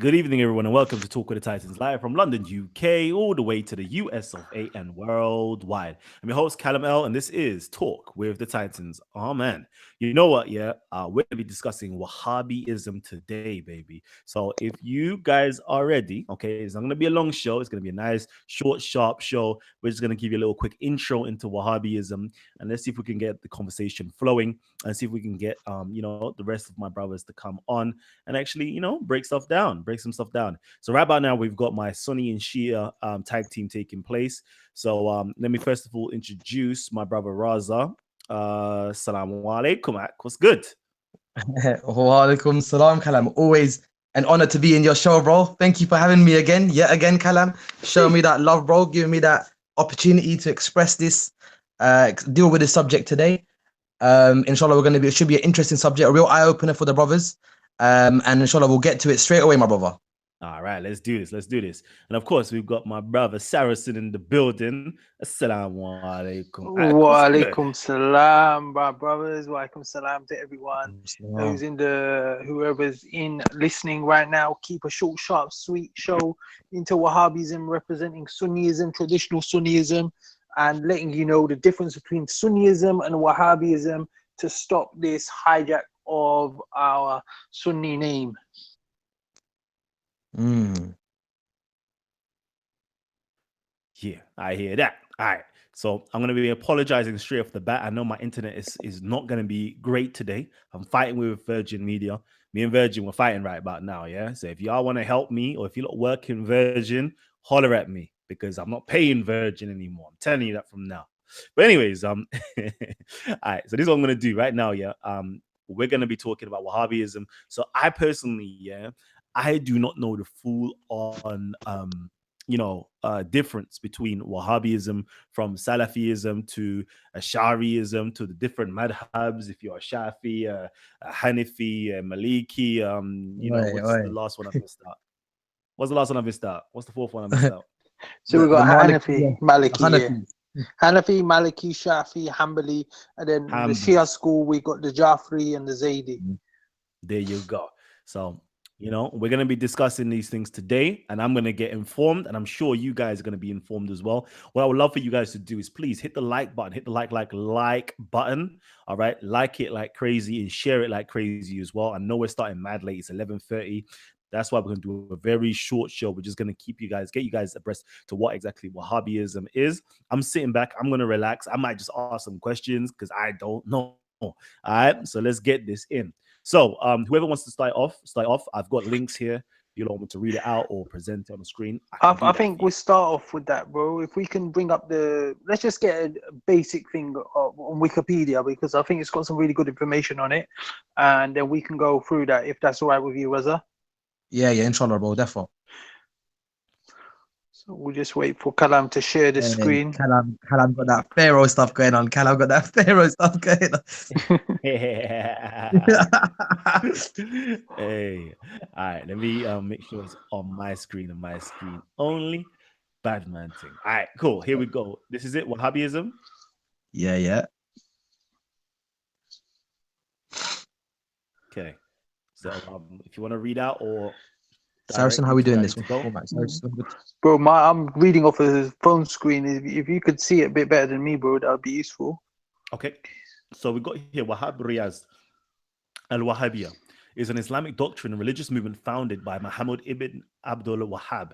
Good evening, everyone, and welcome to Talk with the Titans, live from London, UK, all the way to the US of A and worldwide. I'm your host, Callum L, and this is Talk with the Titans. Oh, man. You know what? Yeah, we're going to be discussing Wahhabism today, baby. So if you guys are ready, okay, it's not going to be a long show. It's going to be a nice, short, sharp show. We're just going to give you a little quick intro into Wahhabism, and let's see if we can get the conversation flowing and see if we can get, the rest of my brothers to come on and actually, break some stuff down. So right about now, we've got my Sunni and Shia tag team taking place. So let me first of all introduce my brother Raza. Salaam alaikum. What's good? Wa alaikum salam, Kalam. Always an honor to be in your show, bro. Thank you for having me again, yet again, Kalam. Showing me that love, bro. Giving me that opportunity to express this, deal with this subject today. Inshallah, it should be an interesting subject, a real eye opener for the brothers. And inshallah, we'll get to it straight away, my brother. All right, let's do this. Let's do this. And of course, we've got my brother Saracen in the building. Assalamu alaikum. Wa alaikum salam, my brothers. Wa alaikum salam to everyone whoever's in listening right now. Keep a short, sharp, sweet show into Wahhabism, representing Sunnism, traditional Sunnism, and letting you know the difference between Sunnism and Wahhabism to stop this hijack of our Sunni name. Yeah, I hear that. All right. So I'm going to be apologizing straight off the bat. I know my internet is not going to be great today. I'm fighting with Virgin Media. Me and Virgin, we're fighting right about now, yeah? So if y'all want to help me or if you're not working Virgin, holler at me because I'm not paying Virgin anymore. I'm telling you that from now. But anyways, all right. So this is what I'm going to do right now, yeah? We're going to be talking about Wahhabism. So I personally, yeah, I do not know the full on difference between Wahhabism from Salafism to Ash'ariism to the different madhabs. If you're a Shafi, a Hanafi, a Maliki, what's the last one I missed out? What's the last one I missed out? What's the fourth one I missed out? So we've got Hanafi, Maliki, Hanafi. Hanafi, Maliki, Shafi, Hanbali, and then the Shia school, we got the Jafri and the Zaidi. There you go. So, we're going to be discussing these things today, and I'm going to get informed, and I'm sure you guys are going to be informed as well. What I would love for you guys to do is please hit the like button, hit the like button. All right, like it like crazy and share it like crazy as well. I know we're starting mad late. It's 11:30. That's why we're going to do a very short show. We're just going to get you guys abreast to what exactly Wahhabism is. I'm sitting back. I'm going to relax. I might just ask some questions because I don't know. All right, so let's get this in. So whoever wants to start off. I've got links here. You don't want me to read it out or present it on the screen. I think we'll start off with that, bro. If we can bring up let's just get a basic thing on Wikipedia, because I think it's got some really good information on it. And then we can go through that if that's all right with you, Raza. Yeah, inshallah, bro, definitely. So we'll just wait for Kalam to share the screen. Kalam got that Pharaoh stuff going on. Hey, all right. Let me make sure it's on my screen only. Bad man thing. All right, cool. Here we go. This is it. Wahhabism. Yeah. Okay. So if you want to read out or Saracen, how are we doing this? Bro, I'm reading off a phone screen. If you could see it a bit better than me, bro, that would be useful. Okay. So we got here Wahhab Riyaz al-Wahhabiyah is an Islamic doctrine and religious movement founded by Muhammad ibn Abdul Wahhab.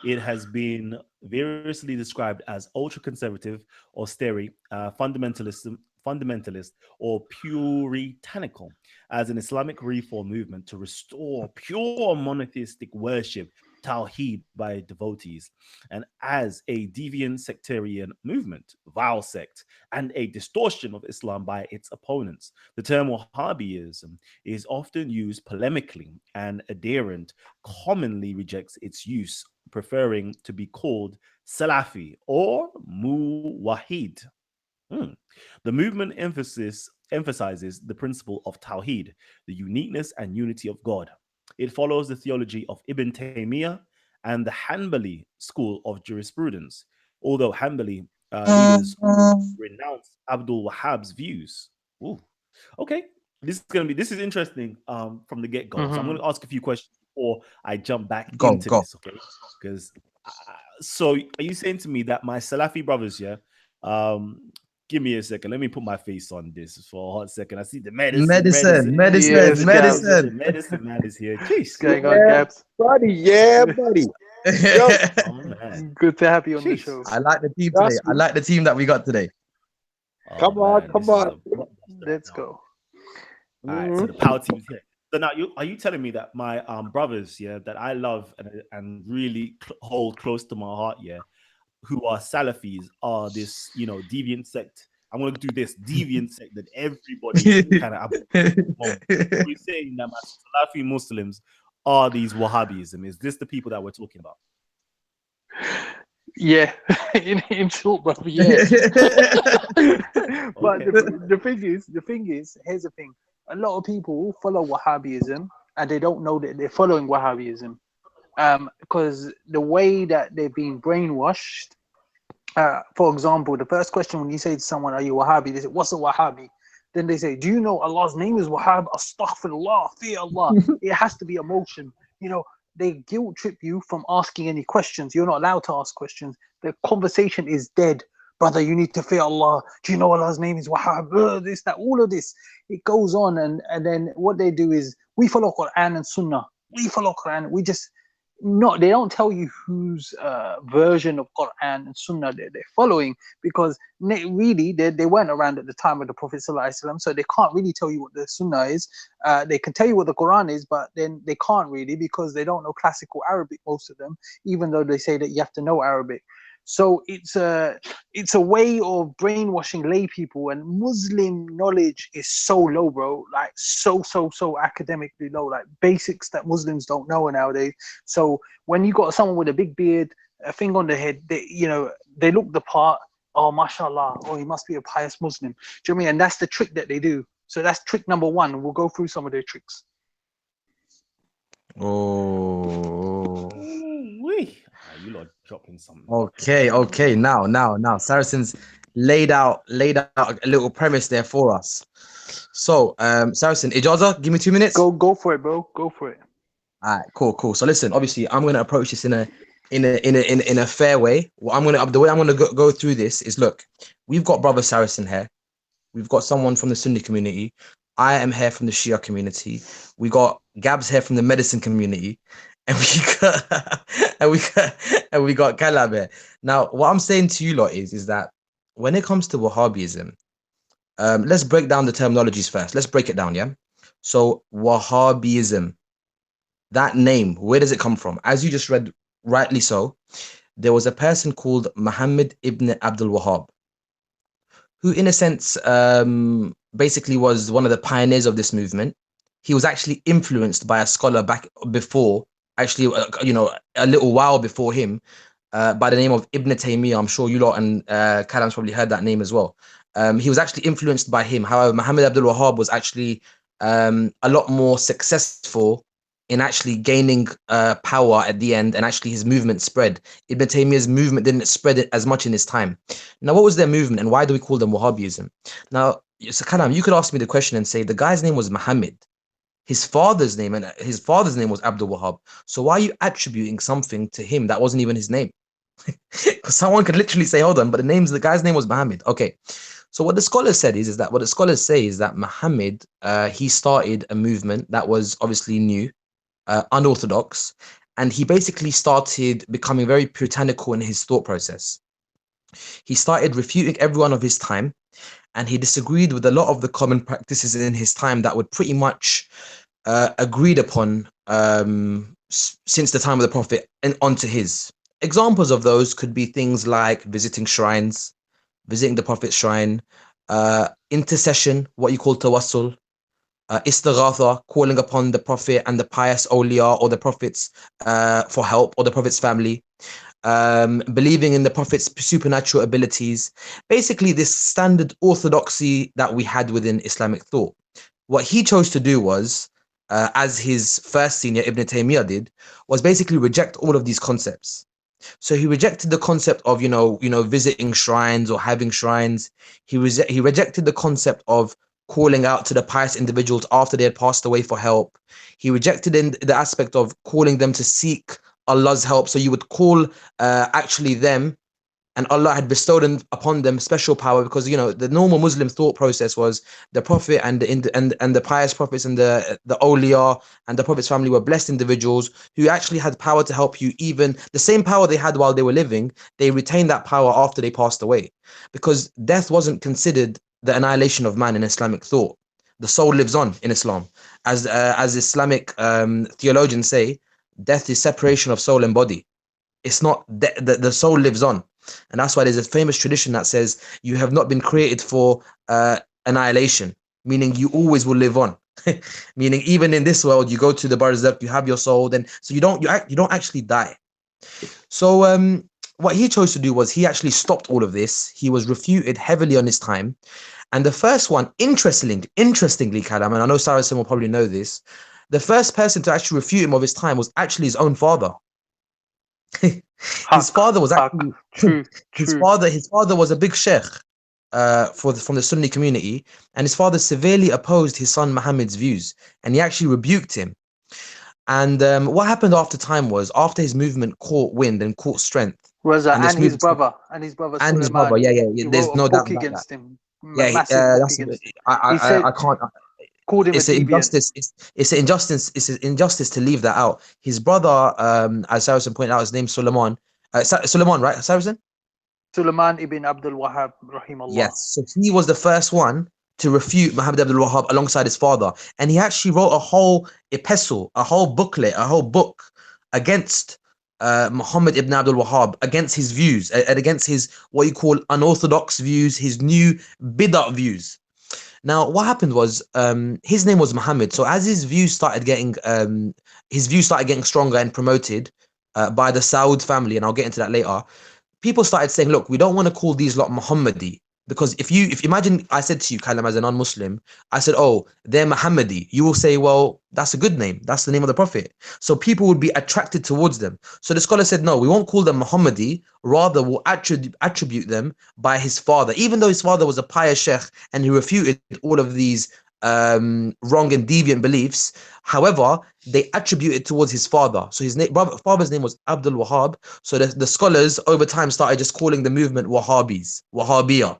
It has been variously described as ultra-conservative, austere, fundamentalist, or puritanical, as an Islamic reform movement to restore pure monotheistic worship, Tawheed, by devotees, and as a deviant sectarian movement, vile sect, and a distortion of Islam by its opponents. The term Wahhabism is often used polemically, and adherent commonly rejects its use, preferring to be called Salafi or Muwahhid. The movement emphasizes the principle of Tawheed, the uniqueness and unity of God. It follows the theology of Ibn Taymiyyah and the Hanbali school of jurisprudence, although Hanbali leaders renounce Abdul Wahhab's views. Ooh. Okay, this is interesting from the get-go. So I'm going to ask a few questions before I jump back Go, into go. this, okay? Because so are you saying to me that my Salafi brothers, yeah, give me a second. Let me put my face on this for a hot second. I see the medicine, Medicine, Yes, Gabs. the medicine man is here. What's Jeez. going on, Gabs? buddy. Yeah, buddy. Yo, Oh man. Good to have you on the Jeez. show. I like the team today. Trust I me. like the team that we got today. Oh, Come on, man, come this is on. a blockbuster Let's now. go. All right, so the power team's here. So now, are you telling me that my brothers, yeah, that I love and really hold close to my heart, yeah, who are Salafis, are this, you know, deviant sect? I'm gonna do this deviant sect that everybody kind of. We're saying that my Salafi Muslims are these Wahhabism. Is this the people that we're talking about? Yeah, in short, brother. Yeah. But Okay. the thing is, here's the thing. A lot of people follow Wahhabism and they don't know that they're following Wahhabism. Because the way that they've been brainwashed, for example, the first question when you say to someone, are you Wahhabi? They say, what's a Wahhabi? Then they say, do you know Allah's name is Wahhab? Astaghfirullah, fear Allah. It has to be emotion. You know, they guilt trip you from asking any questions. You're not allowed to ask questions. The conversation is dead. Brother, you need to fear Allah. Do you know Allah's name is Wahhab? This, that, all of this. It goes on. And then what they do is, we follow Quran and Sunnah. We follow Quran. We just, they don't tell you whose version of Quran and Sunnah they're following, because really they weren't around at the time of the Prophet ﷺ, so they can't really tell you what the Sunnah is. They can tell you what the Quran is, but then they can't really, because they don't know classical Arabic, most of them, even though they say that you have to know Arabic. So it's a way of brainwashing lay people, and Muslim knowledge is so low, bro. Like so academically low, like basics that Muslims don't know nowadays. So when you got someone with a big beard, a thing on the head, they look the part. Oh, mashallah. Oh, he must be a pious Muslim. Do you know what I mean? And that's the trick that they do. So that's trick number one. We'll go through some of their tricks. Oh. Ooh-wee. You lot dropping something. Okay. Now, Saracen's laid out a little premise there for us. So, Saracen, Ijaza, give me 2 minutes. Go for it, bro. Go for it. All right, cool. So listen, obviously, I'm gonna approach this in a fair way. The way I'm gonna go through this is, look, we've got brother Saracen here. We've got someone from the Sunni community. I am here from the Shia community. We got Gabs here from the medicine community, and we got Kalam here. Now, what I'm saying to you lot is that when it comes to Wahhabism, let's break down the terminologies first. Let's break it down, yeah. So Wahhabism, that name, where does it come from? As you just read, rightly so, there was a person called Muhammad ibn Abdul Wahhab, who in a sense basically was one of the pioneers of this movement. He was actually influenced by a scholar back before, actually, a little while before him, by the name of Ibn Taymiyyah. I'm sure you lot and Kalam's probably heard that name as well. He was actually influenced by him. However, Muhammad Abdul Wahhab was actually a lot more successful in actually gaining power at the end, and actually his movement spread. Ibn Taymiyyah's movement didn't spread it as much in his time. Now, what was their movement and why do we call them Wahhabism? Now, so Kalam, you could ask me the question and say, the guy's name was Muhammad. His father's name was Abdul Wahhab. So why are you attributing something to him that wasn't even his name? Because someone could literally say, hold on, but the guy's name was Muhammad. Okay. So what the scholars said is that Muhammad, he started a movement that was obviously new, unorthodox, and he basically started becoming very puritanical in his thought process. He started refuting everyone of his time, and he disagreed with a lot of the common practices in his time that were pretty much agreed upon since the time of the Prophet and onto his. Examples of those could be things like visiting shrines, visiting the Prophet's shrine, intercession, what you call tawassul, istighatha, calling upon the Prophet and the pious awliya or the Prophets for help, or the Prophet's family, believing in the Prophet's supernatural abilities. Basically, this standard orthodoxy that we had within Islamic thought. What he chose to do was, as his first senior Ibn Taymiyyah did, was basically reject all of these concepts. So he rejected the concept of, visiting shrines or having shrines. He rejected the concept of calling out to the pious individuals after they had passed away for help. He rejected in the aspect of calling them to seek Allah's help. So you would call actually them, and Allah had bestowed upon them special power, because the normal Muslim thought process was the Prophet and the pious prophets and the awliya and the Prophet's family were blessed individuals who actually had power to help you. Even the same power they had while they were living, they retained that power after they passed away, because death wasn't considered the annihilation of man in Islamic thought. The soul lives on in Islam, as Islamic theologians say. Death is separation of soul and body. It's not the soul lives on. And that's why there's a famous tradition that says you have not been created for annihilation, meaning you always will live on. Meaning even in this world, you go to the barzakh, you have your soul, so you don't actually die. So what he chose to do was he actually stopped all of this. He was refuted heavily on his time. And the first one, interestingly, Kalam, and I know Saracen will probably know this, the first person to actually refute him of his time was actually his own father. His father was actually his father was a big sheikh from the Sunni community, and his father severely opposed his son Muhammad's views, and he actually rebuked him. And what happened after time was, after his movement caught wind and caught strength, and his brother, there's no doubt against him. I can't. It's an injustice. It's an injustice. It's an injustice to leave that out. His brother, as Saracen pointed out, his name's Suleiman. Suleiman, right, Saracen? Suleiman ibn Abdul Wahhab, rahimahullah. Yes. So he was the first one to refute Muhammad Abdul Wahhab alongside his father, and he actually wrote a whole epistle, a whole booklet, a whole book against Muhammad ibn Abdul Wahhab, against his views and against his what you call unorthodox views, his new bid'ah views. Now, what happened was, his name was Muhammad. So as his views started getting stronger and promoted by the Saud family, and I'll get into that later, people started saying, look, we don't want to call these lot Muhammadi, because if you imagine I said to you, Kalam, as a non-Muslim, I said, oh, they're Muhammadi. You will say, well, that's a good name. That's the name of the Prophet. So people would be attracted towards them. So the scholar said, no, we won't call them Muhammadi. Rather, we'll attribute them by his father, even though his father was a pious sheikh and he refuted all of these wrong and deviant beliefs. However, they attribute it towards his father. So his father's name was Abdul Wahhab. So the scholars over time started just calling the movement Wahhabis, Wahhabiyah.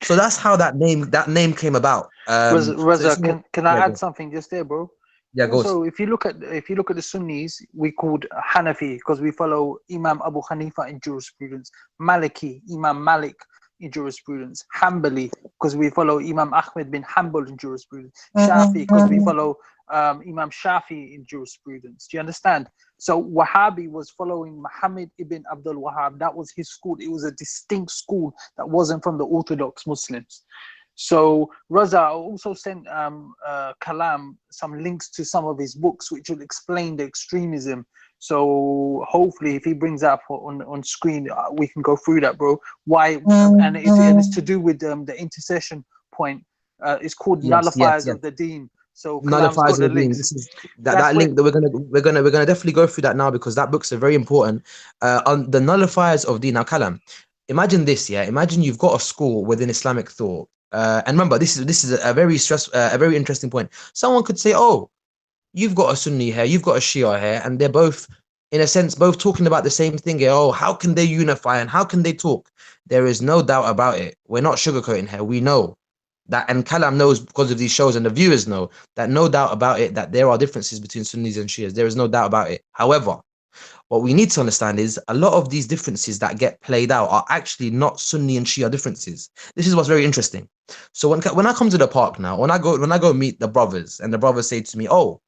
So that's how that name came about. Raza, can I add something just there, bro? Yeah, go. So if you look at the Sunnis, we called Hanafi because we follow Imam Abu Hanifa in jurisprudence. Maliki, Imam Malik in jurisprudence. Hanbali because we follow Imam Ahmed bin Hanbal in jurisprudence. Shafi because we follow Imam Shafi in jurisprudence. Do you understand? So Wahhabi was following Muhammad ibn Abdul Wahhab. That was his school. It was a distinct school that wasn't from the Orthodox Muslims. So Raza also sent Kalam some links to some of his books which will explain the extremism. So hopefully if he brings that up on screen, we can go through that, bro. Why? And it's to do with the intercession point. It's called Nullifiers of the Deen. So Nullifiers of the Deen. This is that link that we're gonna definitely go through that now, because that book's very important. On the Nullifiers of Deen. Now, Kalam, imagine this, yeah. Imagine you've got a school within Islamic thought. And remember, this is a very interesting point. Someone could say, "Oh, you've got a Sunni here, you've got a Shia here, and they're both, in a sense, both talking about the same thing here. Oh, how can they unify and how can they talk?" There is no doubt about it. We're not sugarcoating here. We know that, and Kalam knows because of these shows, and the viewers know that, no doubt about it, that there are differences between Sunnis and Shias. There is no doubt about it. However, what we need to understand is a lot of these differences that get played out are actually not Sunni and Shia differences. This is what's very interesting. So when I come to the park now, when I go meet the brothers, and the brothers say to me, "Oh,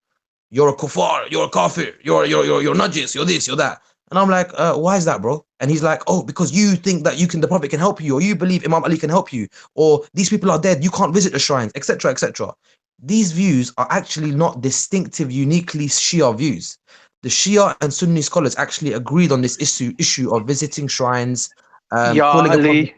you're a kuffar, you're a kafir, you're najis, you're this, you're that," and I'm like, "Why is that, bro?" And he's like, "Oh, because you think that the Prophet can help you, or you believe Imam Ali can help you, or these people are dead, you can't visit the shrines, etc., etc." These views are actually not distinctive, uniquely Shia views. The Shia and Sunni scholars actually agreed on this issue of visiting shrines, calling Ali.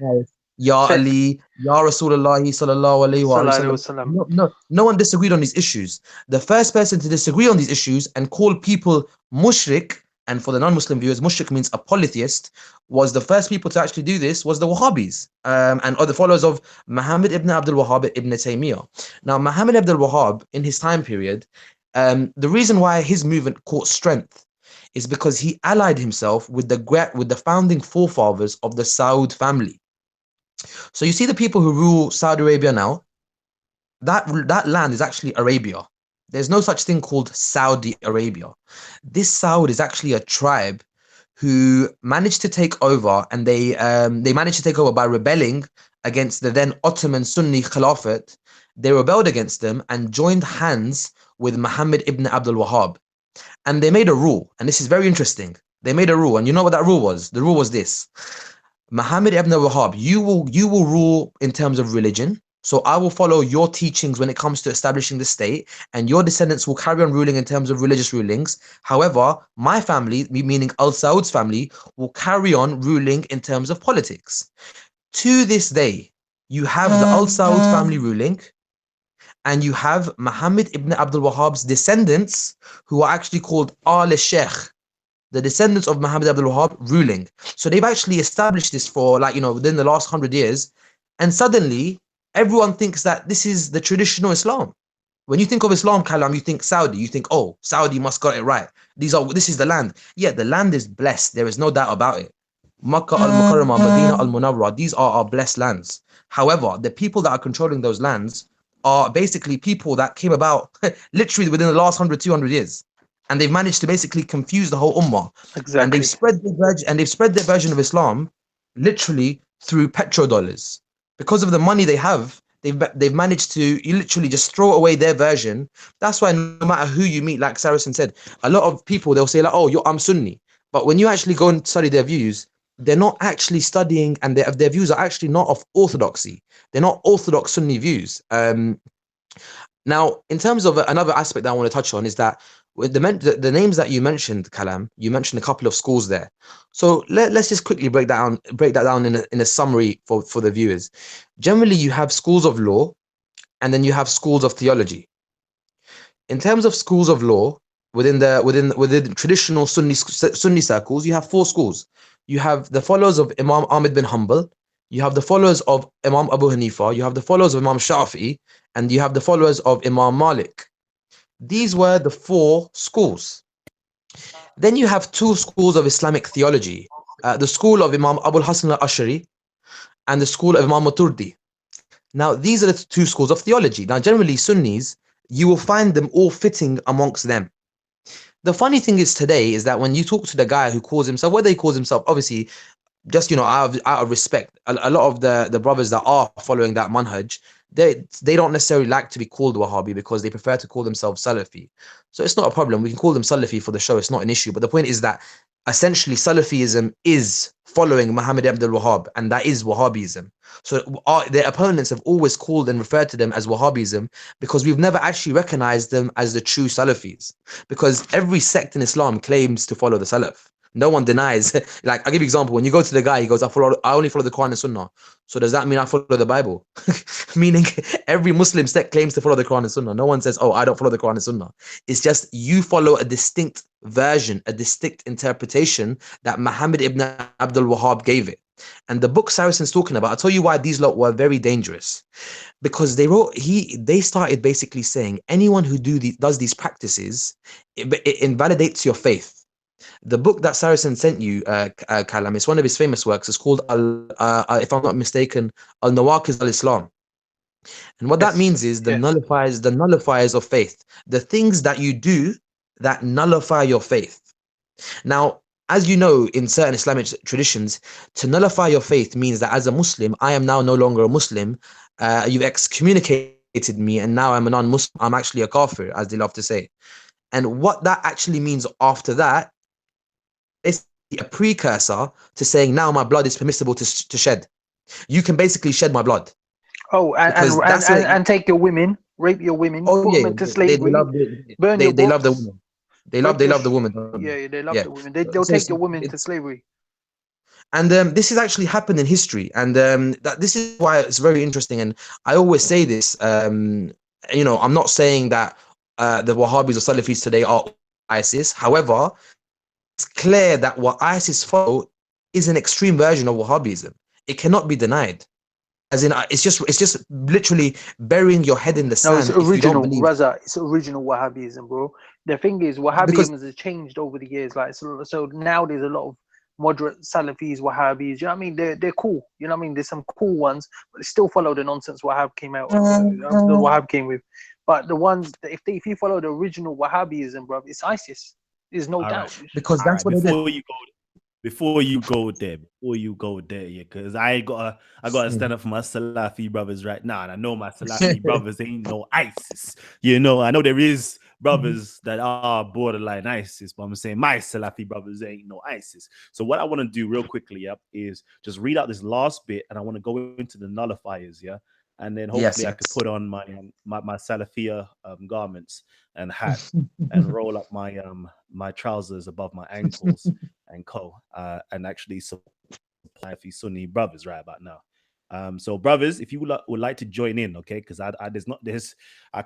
Ya Ali, Ya Rasulullah sallallahu alayhi wa sallam. No one disagreed on these issues. The first person to disagree on these issues and call people mushrik and for the non-Muslim viewers, mushrik means a polytheist, was the first people to actually do this was the Wahhabis, and are the followers of Muhammad ibn Abdul Wahhab ibn Taymiyyah. Now, Muhammad Abdul Wahhab, in his time period, the reason why his movement caught strength is because he allied himself with the founding forefathers of the Saud family. So you see the people who rule Saudi Arabia now, that land is actually Arabia. There's no such thing called Saudi Arabia. This Saud is actually a tribe who managed to take over, and they managed to take over by rebelling against the then Ottoman Sunni Caliphate. They rebelled against them and joined hands with Muhammad ibn Abdul Wahhab. And they made a rule, and this is very interesting. They made a rule, and you know what that rule was? The rule was this: Muhammad ibn Wahhab, you will rule in terms of religion. So I will follow your teachings when it comes to establishing the state, and your descendants will carry on ruling in terms of religious rulings. However, my family, meaning Al Saud's family, will carry on ruling in terms of politics. To this day, you have the Al Saud family ruling, and you have Muhammad ibn Abdul Wahhab's descendants, who are actually called Al Sheikh, the descendants of Muhammad Abdul Wahhab, ruling. So they've actually established this for, like, within the last 100 years, and suddenly everyone thinks that this is the traditional Islam. When you think of Islam, Kalam, you think Saudi. You think, oh, Saudi must got it right. This is the land. Yeah, the land is blessed. There is no doubt about it. Makkah al-Mukarramah, Medina al-Munawwarah, these are our blessed lands. However, the people that are controlling those lands are basically people that came about literally within the last 100, 200 years. And they've managed to basically confuse the whole ummah. Exactly. And they've spread their version of Islam literally through petrodollars. Because of the money they have, they've managed to literally just throw away their version. That's why no matter who you meet, like Saracen said, a lot of people, they'll say like, oh, I'm Sunni. But when you actually go and study their views, they're not actually studying, and their views are actually not of orthodoxy. They're not orthodox Sunni views. Now, in terms of another aspect that I want to touch on is that with the names that you mentioned, Kalam, you mentioned a couple of schools there. So let's just quickly break that down in a summary for the viewers. Generally, you have schools of law, and then you have schools of theology. In terms of schools of law, within traditional Sunni circles, you have four schools. You have the followers of Imam Ahmad bin Hanbal, you have the followers of Imam Abu Hanifa, you have the followers of Imam Shafi'i, and you have the followers of Imam Malik. These were the four schools. Then you have two schools of Islamic theology, the school of Imam Abul Hasan al-Ash'ari and the school of Imam Maturidi. Now, these are the two schools of theology. Now, generally, Sunnis, you will find them all fitting amongst them. The funny thing is today is that when you talk to the guy who calls himself, whether he calls himself, obviously, just, out of respect, a lot of the brothers that are following that manhaj, they don't necessarily like to be called Wahhabi because they prefer to call themselves Salafi. So it's not a problem. We can call them Salafi for the show. It's not an issue. But the point is that essentially Salafism is following Muhammad Abdul Wahhab, and that is Wahhabism. So their opponents have always called and referred to them as Wahhabism because we've never actually recognized them as the true Salafis. Because every sect in Islam claims to follow the Salaf. No one denies. Like, I'll give you an example. When you go to the guy, he goes, I only follow the Quran and Sunnah. So does that mean I follow the Bible? Meaning every Muslim sect claims to follow the Quran and Sunnah. No one says, oh, I don't follow the Quran and Sunnah. It's just you follow a distinct version, a distinct interpretation that Muhammad ibn Abdul Wahhab gave it. And the book Saracen's talking about, I'll tell you why these lot were very dangerous. Because they started basically saying anyone who does these practices, it invalidates your faith. The book that Saracen sent you, Kalam, is one of his famous works. It's called, if I'm not mistaken, Al-Nawaqid al-Islam. And what that means is the nullifiers of faith. The things that you do that nullify your faith. Now, as you know, in certain Islamic traditions, to nullify your faith means that as a Muslim, I am now no longer a Muslim. You've excommunicated me, and now I'm a non-Muslim. I'm actually a kafir, as they love to say. And what that actually means after that, it's a precursor to saying now my blood is permissible to shed. You can basically shed my blood. Oh, and take your women, rape your women, put them into slavery, burn your books. They love the women. They love the women. Yeah, they love the women. They'll take your women to slavery. And this has actually happened in history, and this is why it's very interesting. And I always say this. I'm not saying that the Wahhabis or Salafis today are ISIS. However, clear that what ISIS follow is an extreme version of Wahhabism. It cannot be denied. As in, it's just literally burying your head in the No, it's sand if you don't original, believe. Raza. It's original Wahhabism, bro. The thing is, Because Wahhabism has changed over the years. Like, so now there's a lot of moderate Salafis, Wahhabis. You know what I mean? They're cool. You know what I mean? There's some cool ones, but they still follow the nonsense Wahhab came out. The Wahhab came with. But the ones that if you follow the original Wahhabism, bro, it's ISIS. There's no All doubt. right. because All that's right, what it is. before you go there, yeah, because I gotta stand up for my Salafi brothers right now, and I know my Salafi brothers ain't no ISIS. You know, I know there is brothers that are borderline ISIS, but I'm saying my Salafi brothers ain't no ISIS. So what I want to do real quickly, is just read out this last bit, and I want to go into the nullifiers, yeah. And then hopefully I could put on my my Salafiyah garments and hat and roll up my my trousers above my ankles and actually supply a few Sunni brothers right about now. So brothers, if you would like to join in, okay, because I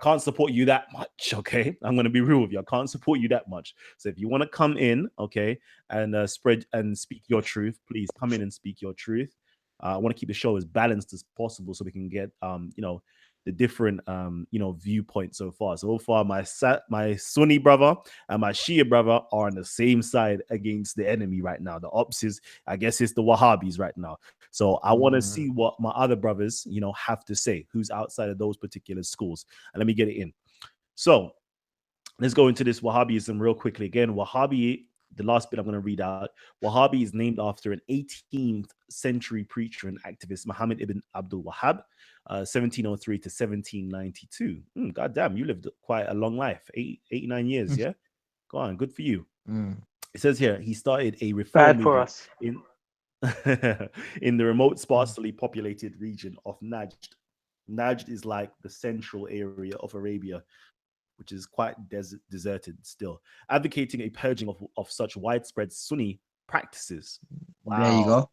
can't support you that much, okay. I'm gonna be real with you. I can't support you that much. So if you want to come in, okay, and spread and speak your truth, please come in and speak your truth. I want to keep the show as balanced as possible so we can get the different viewpoints so far. So far, my Sunni brother and my Shia brother are on the same side against the enemy right now. The ops is, I guess, it's the Wahhabis right now. So I want to see what my other brothers, have to say. Who's outside of those particular schools? And let me get it in. So let's go into this Wahhabism real quickly. Again, Wahhabi. The last bit I'm going to read out. Wahhabi is named after an 18th century preacher and activist, Muhammad ibn Abdul Wahhab, 1703 to 1792. God damn, you lived quite a long life, 89 years, yeah? Go on, good for you. It says here, he started a reform movement in the remote, sparsely populated region of Najd. Najd is like the central area of Arabia, which is quite deserted still, advocating a purging of such widespread Sunni practices. Wow. There you go.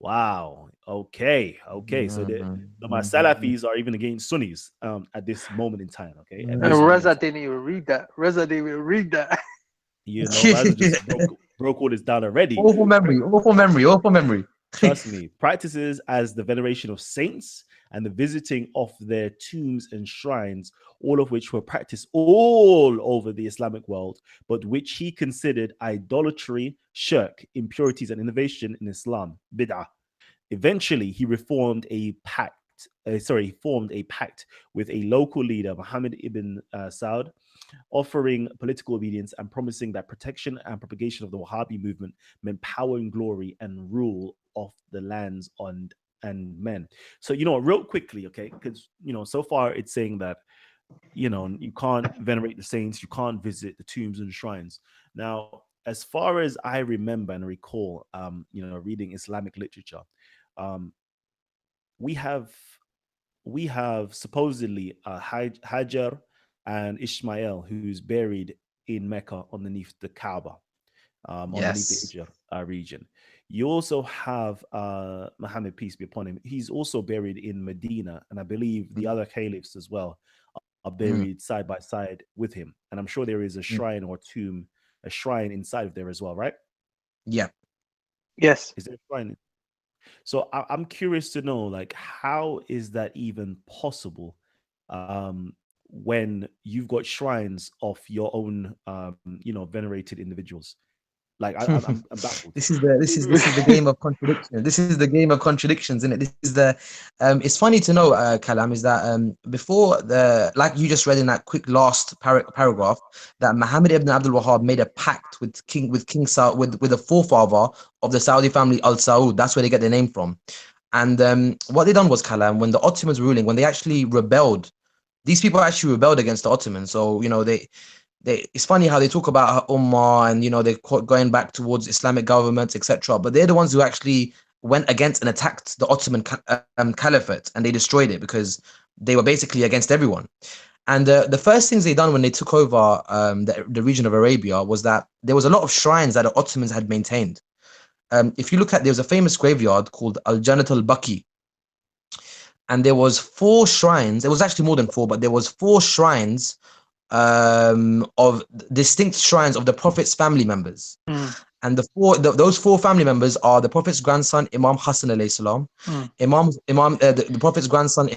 Wow. Okay. So my Salafis are even against Sunnis at this moment in time. Okay. Raza didn't even read that. Raza just broke all this down already. Awful memory. Trust me. Practices as the veneration of saints and the visiting of their tombs and shrines, all of which were practiced all over the Islamic world, but which he considered idolatry, shirk, impurities, and innovation in Islam, bid'ah. Eventually, he formed a pact with a local leader, Muhammad ibn Saud, offering political obedience and promising that protection and propagation of the Wahhabi movement meant power and glory and rule of the lands and men. So, real quickly, okay, because, so far it's saying that, you can't venerate the saints, you can't visit the tombs and shrines. Now, as far as I remember and recall, reading Islamic literature, we have supposedly Hajar and Ishmael, who's buried in Mecca underneath the Kaaba, underneath the Hijr region. You also have Muhammad, peace be upon him. He's also buried in Medina, and I believe the other caliphs as well are buried side by side with him. And I'm sure there is a shrine or tomb, a shrine inside of there as well, right? Yeah. Yes. Is there a shrine? So I'm curious to know, like, how is that even possible when you've got shrines of your own, venerated individuals? Like, I'm baffled. This is the game of contradiction. This is the game of contradictions, isn't it? This is the. It's funny to know, Kalam, is that before like you just read in that quick last paragraph, that Muhammad ibn Abdul Wahhab made a pact with King Saud, with the forefather of the Saudi family, Al Saud. That's where they get their name from. And what they done was, Kalam, when the Ottomans were ruling, when they actually rebelled, these people actually rebelled against the Ottomans. So it's funny how they talk about Ummah and they're going back towards Islamic governments, etc. But they're the ones who actually went against and attacked the Ottoman Caliphate, and they destroyed it because they were basically against everyone. And the first things they done when they took over the region of Arabia was that there was a lot of shrines that the Ottomans had maintained. If you look at, there's a famous graveyard called Al Jannat al Baqi, and there was 4 shrines. It was actually more than 4, but there was 4 shrines of distinct shrines of the Prophet's family members. And those four family members are the Prophet's grandson, Imam Hassan alayhi salam, the Prophet's grandson,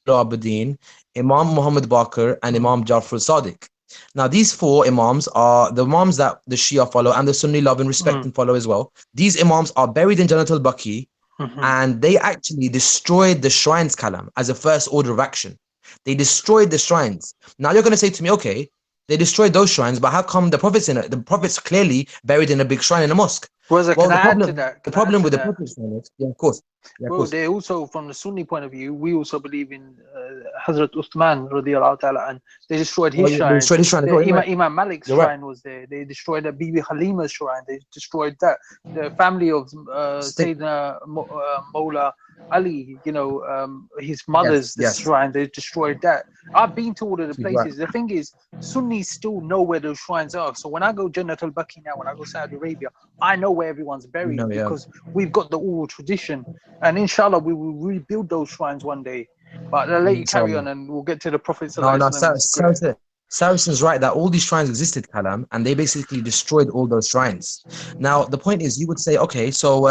Abedin, Imam Muhammad Baqir, and Imam Jafar Sadiq. Now, these four imams are the imams that the Shia follow and the Sunni love and respect and follow as well. These imams are buried in Jannat al-Baqi, and they actually destroyed the shrines, Kalam, as a first order of action. They destroyed the shrines. Now, you're going to say to me, okay, they destroyed those shrines, but how come the Prophet's in it? The Prophet's clearly buried in a big shrine in a mosque. Well, the problem with the Prophet's shrine is, yeah, of course. Yeah, well, they also, from the Sunni point of view, we also believe in Hazrat Uthman radiallahu ta'ala, and they destroyed his shrine. They destroyed his shrine. Imam Malik's shrine was there. They destroyed the Bibi Halima's shrine. They destroyed that. The family of Sayyidina Mawla Ali, his mother's shrine, they destroyed that. I've been to all of the places. The thing is, Sunnis still know where those shrines are. So when I go Jannat al-Baqi now, when I go Saudi Arabia, I know where everyone's buried because we've got the oral tradition. And inshallah, we will rebuild those shrines one day. But I'll let you carry on and we'll get to the Prophet. Saracen's right that all these shrines existed, Kalam, and they basically destroyed all those shrines. Now, the point is, you would say, okay, so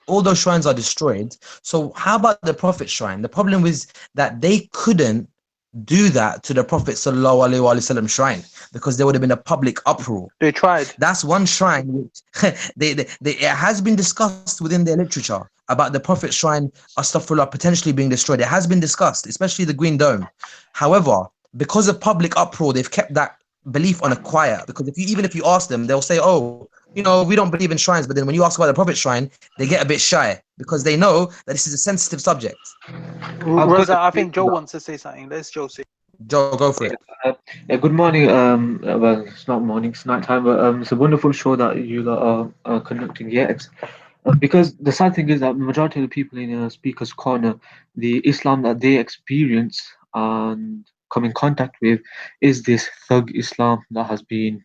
all those shrines are destroyed. So how about the Prophet's shrine? The problem is that they couldn't do that to the Prophet sallallahu alaihi wasallam shrine because there would have been a public uproar. They tried. That's one shrine which it has been discussed within their literature about the Prophet's shrine, astaghfirullah, potentially being destroyed. It has been discussed, especially the Green Dome. However, because of public uproar, they've kept that belief on a quiet. Because even if you ask them, they'll say, "Oh, we don't believe in shrines." But then when you ask about the Prophet's shrine, they get a bit shy because they know that this is a sensitive subject. Raza, I think Joe wants to say something. Let's Joe say. Joe, go for it. Good morning. Well, it's not morning; it's night time. But it's a wonderful show that you are conducting yet. Because the sad thing is that the majority of the people in Speaker's Corner, the Islam that they experience and come in contact with is this thug Islam that has been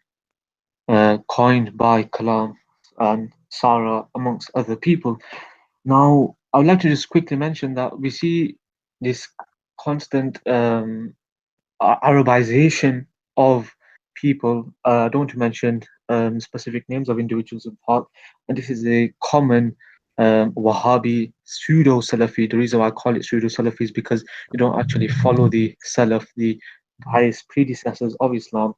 coined by Kalam and Sarah amongst other people. Now, I would like to just quickly mention that we see this constant Arabization of people. I don't want to mention specific names of individuals in part, and this is a common Wahhabi pseudo-Salafi. The reason why I call it pseudo-Salafi is because they don't actually follow the Salaf, the pious predecessors of Islam,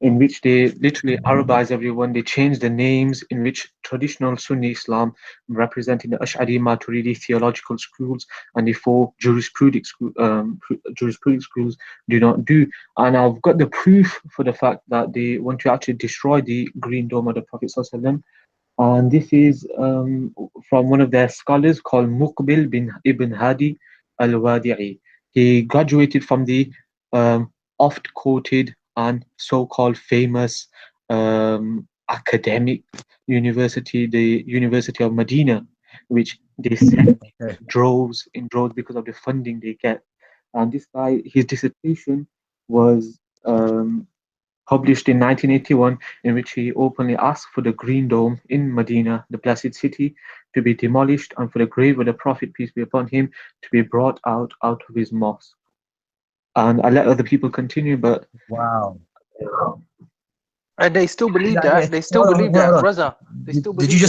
in which they literally Arabize everyone. They change the names, in which traditional Sunni Islam, representing the Ash'ari Maturidi theological schools and the four jurisprudence schools, do not do. And I've got the proof for the fact that they want to actually destroy the Green Dome of the Prophet ﷺ. And this is from one of their scholars called Muqbil bin Ibn Hadi al-Wadi'i. He graduated from the oft-quoted and so-called famous academic university, the University of Medina, which they send droves because of the funding they get. And this guy, his dissertation was published in 1981, in which he openly asked for the Green Dome in Medina, the Blessed City, to be demolished and for the grave of the Prophet, peace be upon him, to be brought out of his mosque. And I let other people continue, but wow. And they still believe that. They still believe that, Raza. They still believe Did you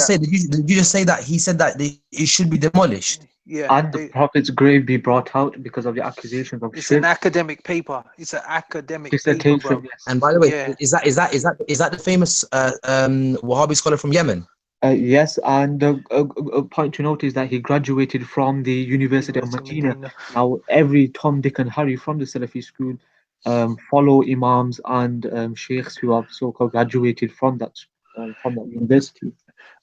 just say that he said that it should be demolished? Yeah. And the Prophet's grave be brought out because of the accusations of It's shirk. an academic paper. It's an academic Dissertation, paper, bro. yes. And by the way, is that the famous Wahhabi scholar from Yemen? Yes, and a point to note is that he graduated from the University of Medina. Now, every Tom, Dick, and Harry from the Salafi school follow imams and sheikhs who have so-called graduated from that university.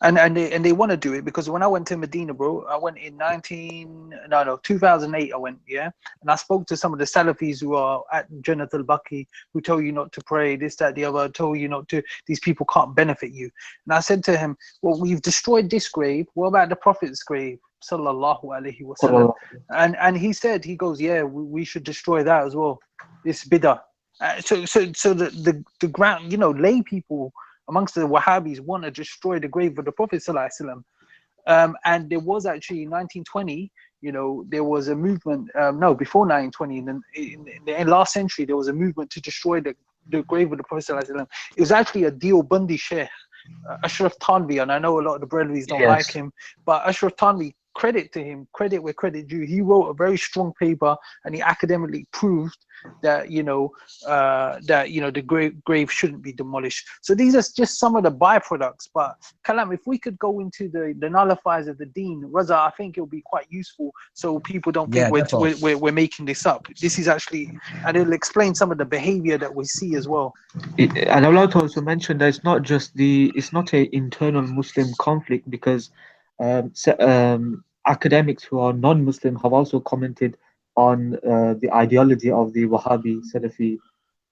And they want to do it because when I went to Medina, bro, I went in 2008. I went, and I spoke to some of the Salafis who are at Jannat al-Baqi, who tell you not to pray, this, that, the other, told you not to. These people can't benefit you. And I said to him, well, we've destroyed this grave. What about the Prophet's grave? Sallallahu alaihi wasallam. And he said, he goes, yeah, we should destroy that as well. It's bid'ah. So the ground, lay people amongst the Wahhabis want to destroy the grave of the Prophet sallallahu alaihi wasallam. And there was actually in 1920, there was a movement. Before 1920, in the last century, there was a movement to destroy the grave of the Prophet sallallahu alaihi wasallam. It was actually a Deobandi Sheikh Ashraf Tanvi, and I know a lot of the Brelvis don't like him, but Ashraf Tanvi, credit to him, credit where credit due. He wrote a very strong paper, and he academically proved that the grave shouldn't be demolished. So these are just some of the byproducts. But Kalam, if we could go into the nullifiers of the deen, Raza, I think it'll be quite useful, so people don't think we're making this up. This is actually, and it'll explain some of the behavior that we see as well. And I would like to also mention that it's not an internal Muslim conflict, because academics who are non-Muslim have also commented on the ideology of the Wahhabi Salafi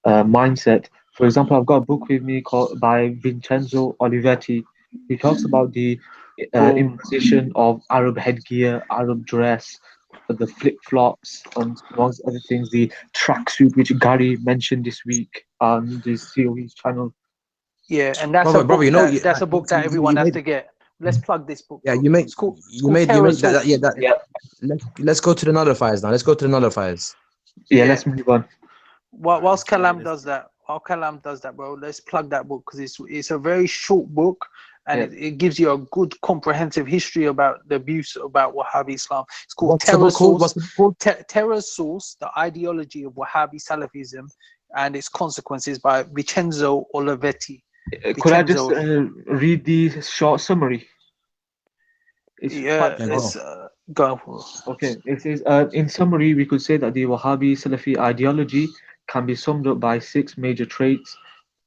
mindset. For example, I've got a book with me by Vincenzo Olivetti. He talks about the imposition of Arab headgear, Arab dress, the flip-flops, and amongst other things, the tracksuit, which Gary mentioned this week on the COE's channel. Yeah, and that's a book. That's a book that everyone has to get. Let's plug this book. Yeah, you made that. Let's go to the nullifiers now. Let's go to the nullifiers. Yeah, let's move on. Whilst Kalam does that, bro, let's plug that book, because it's a very short book, and it gives you a good comprehensive history about the abuse about Wahhabi Islam. It's called Terror Source, the Ideology of Wahhabi Salafism and Its Consequences, by Vincenzo Olivetti. Could I just read the short summary? Go. Okay, it says, in summary, we could say that the Wahhabi Salafi ideology can be summed up by 6 major traits.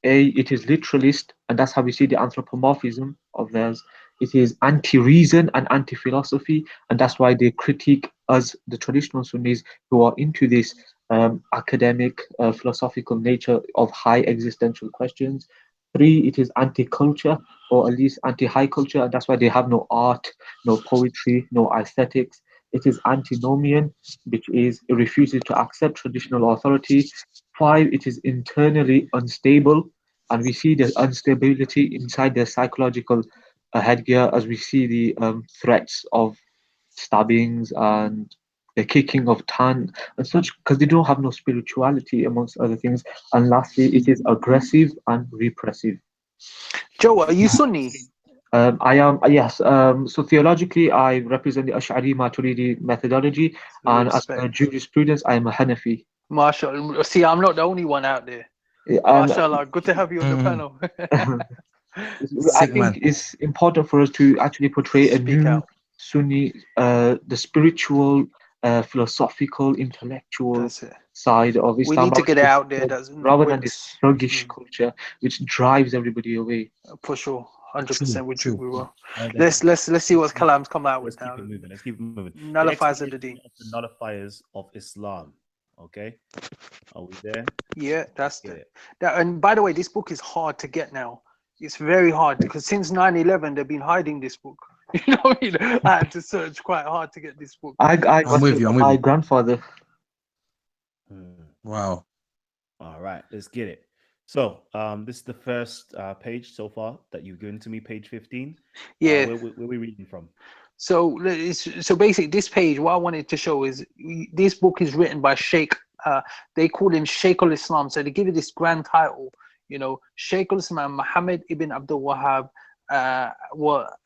A, it is literalist, and that's how we see the anthropomorphism of theirs. It is anti-reason and anti-philosophy, and that's why they critique us, the traditional Sunnis, who are into this academic, philosophical nature of high existential questions. 3, it is anti-culture, or at least anti-high culture, and that's why they have no art, no poetry, no aesthetics. It is antinomian, which is it refuses to accept traditional authority. 5, it is internally unstable, and we see the instability inside their psychological headgear, as we see the threats of stabbings and the kicking of tan and such, because they don't have no spirituality, amongst other things. And lastly, it is aggressive and repressive. Joe, are you Sunni? I am, yes. So theologically, I represent the Ash'ari Maturidi methodology, and as a jurisprudence, I am a Hanafi. MashaAllah. See, I'm not the only one out there. MashaAllah, good to have you on the panel. I think it's important for us to actually portray a new Sunni, the spiritual, philosophical, intellectual side of Islam. We need to get it out there. Rather than this sluggish culture, which drives everybody away. For sure. 100% we will. Let's see what Kalam's come out with now. Let's keep it moving. Nullifiers of the deen. The nullifiers of Islam. Okay, are we there? Yeah, that's it. And by the way, this book is hard to get now. It's very hard, because since 9/11 they've been hiding this book. You know what I mean? I had to search quite hard to get this book. I'm with you. My grandfather. Wow. All right, let's get it. So, this is the first page so far that you've given to me, page 15. Yeah. Where are we reading from? So basically, this page, what I wanted to show is this book is written by Sheikh. They call him Sheikh al-Islam. So they give it this grand title, Sheikh al-Islam Muhammad ibn Abdul Wahhab,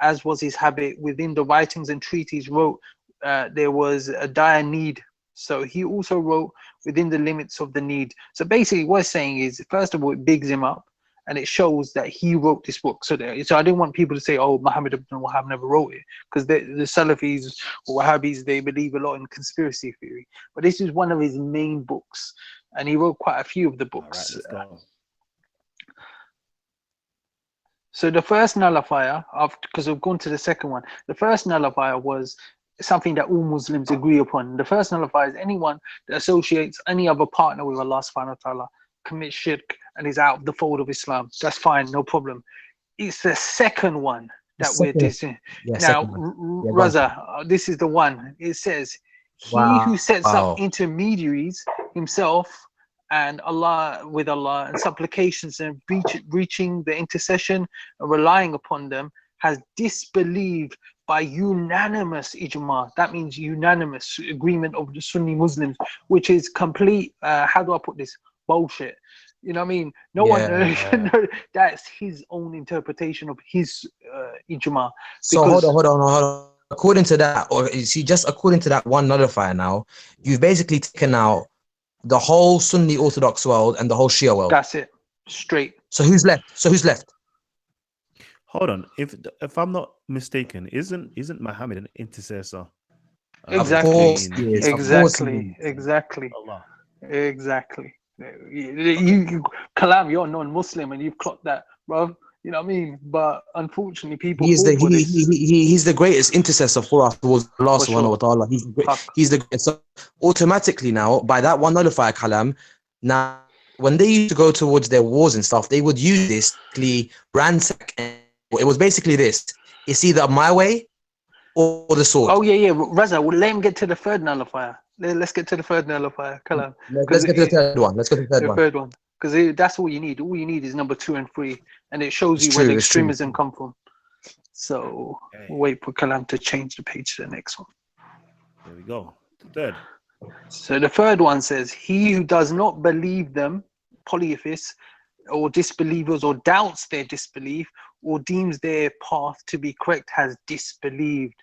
as was his habit, within the writings and treaties wrote, there was a dire need. So he also wrote within the limits of the need. So basically what it's saying is, first of all, it bigs him up, and it shows that he wrote this book. So I didn't want people to say, oh, Muhammad ibn Wahhab never wrote it, because the Salafis or Wahhabis, they believe a lot in conspiracy theory. But this is one of his main books, and he wrote quite a few of the books. All right, let's go. So the first nullifier, because we've gone to the second one, the first nullifier was something that all Muslims agree upon. The first nullifier is anyone that associates any other partner with Allah subhanahu wa ta'ala, commits shirk, and is out of the fold of Islam. That's fine, no problem. It's the second one that we're dissing. Now, Raza, this is the one. It says, he who sets up intermediaries himself and Allah and supplications and reaching the intercession and relying upon them has disbelieved by unanimous ijma. That means unanimous agreement of the Sunni Muslims, which is complete, how do I put this? Bullshit. You know what I mean? No Yeah. one. That's his own interpretation of his ijma. So hold on. According to that, or you see, just according to that one nullifier now, you've basically taken out the whole Sunni Orthodox world and the whole Shia world. That's it. Straight. So who's left? Hold on. If I'm not mistaken, isn't Muhammad an intercessor? Exactly. between Exactly. Allah. Exactly. You Kalam, you're non-Muslim and you've clocked that, bro. You know what I mean? But unfortunately, people He's fall for this. he's the greatest intercessor for us towards Allah For subhanahu wa ta'ala. He's the greatest. So automatically now, by that one nullifier Kalam, now when they used to go towards their wars and stuff, they would use this ransack. It was basically this: it's either my way or the sword. Oh yeah. Raza, well, let him get to the third nullifier. Let's get to the third nullifier, Kalam. Let's get to the third one. Let's go to the third one. Because that's all you need. All you need is number 2 and 3, and it shows you where the extremism come from. So wait for Kalam to change the page to the next one. There we go. The third. So the third one says, "He who does not believe them, polytheists, or disbelievers, or doubts their disbelief, or deems their path to be correct, has disbelieved."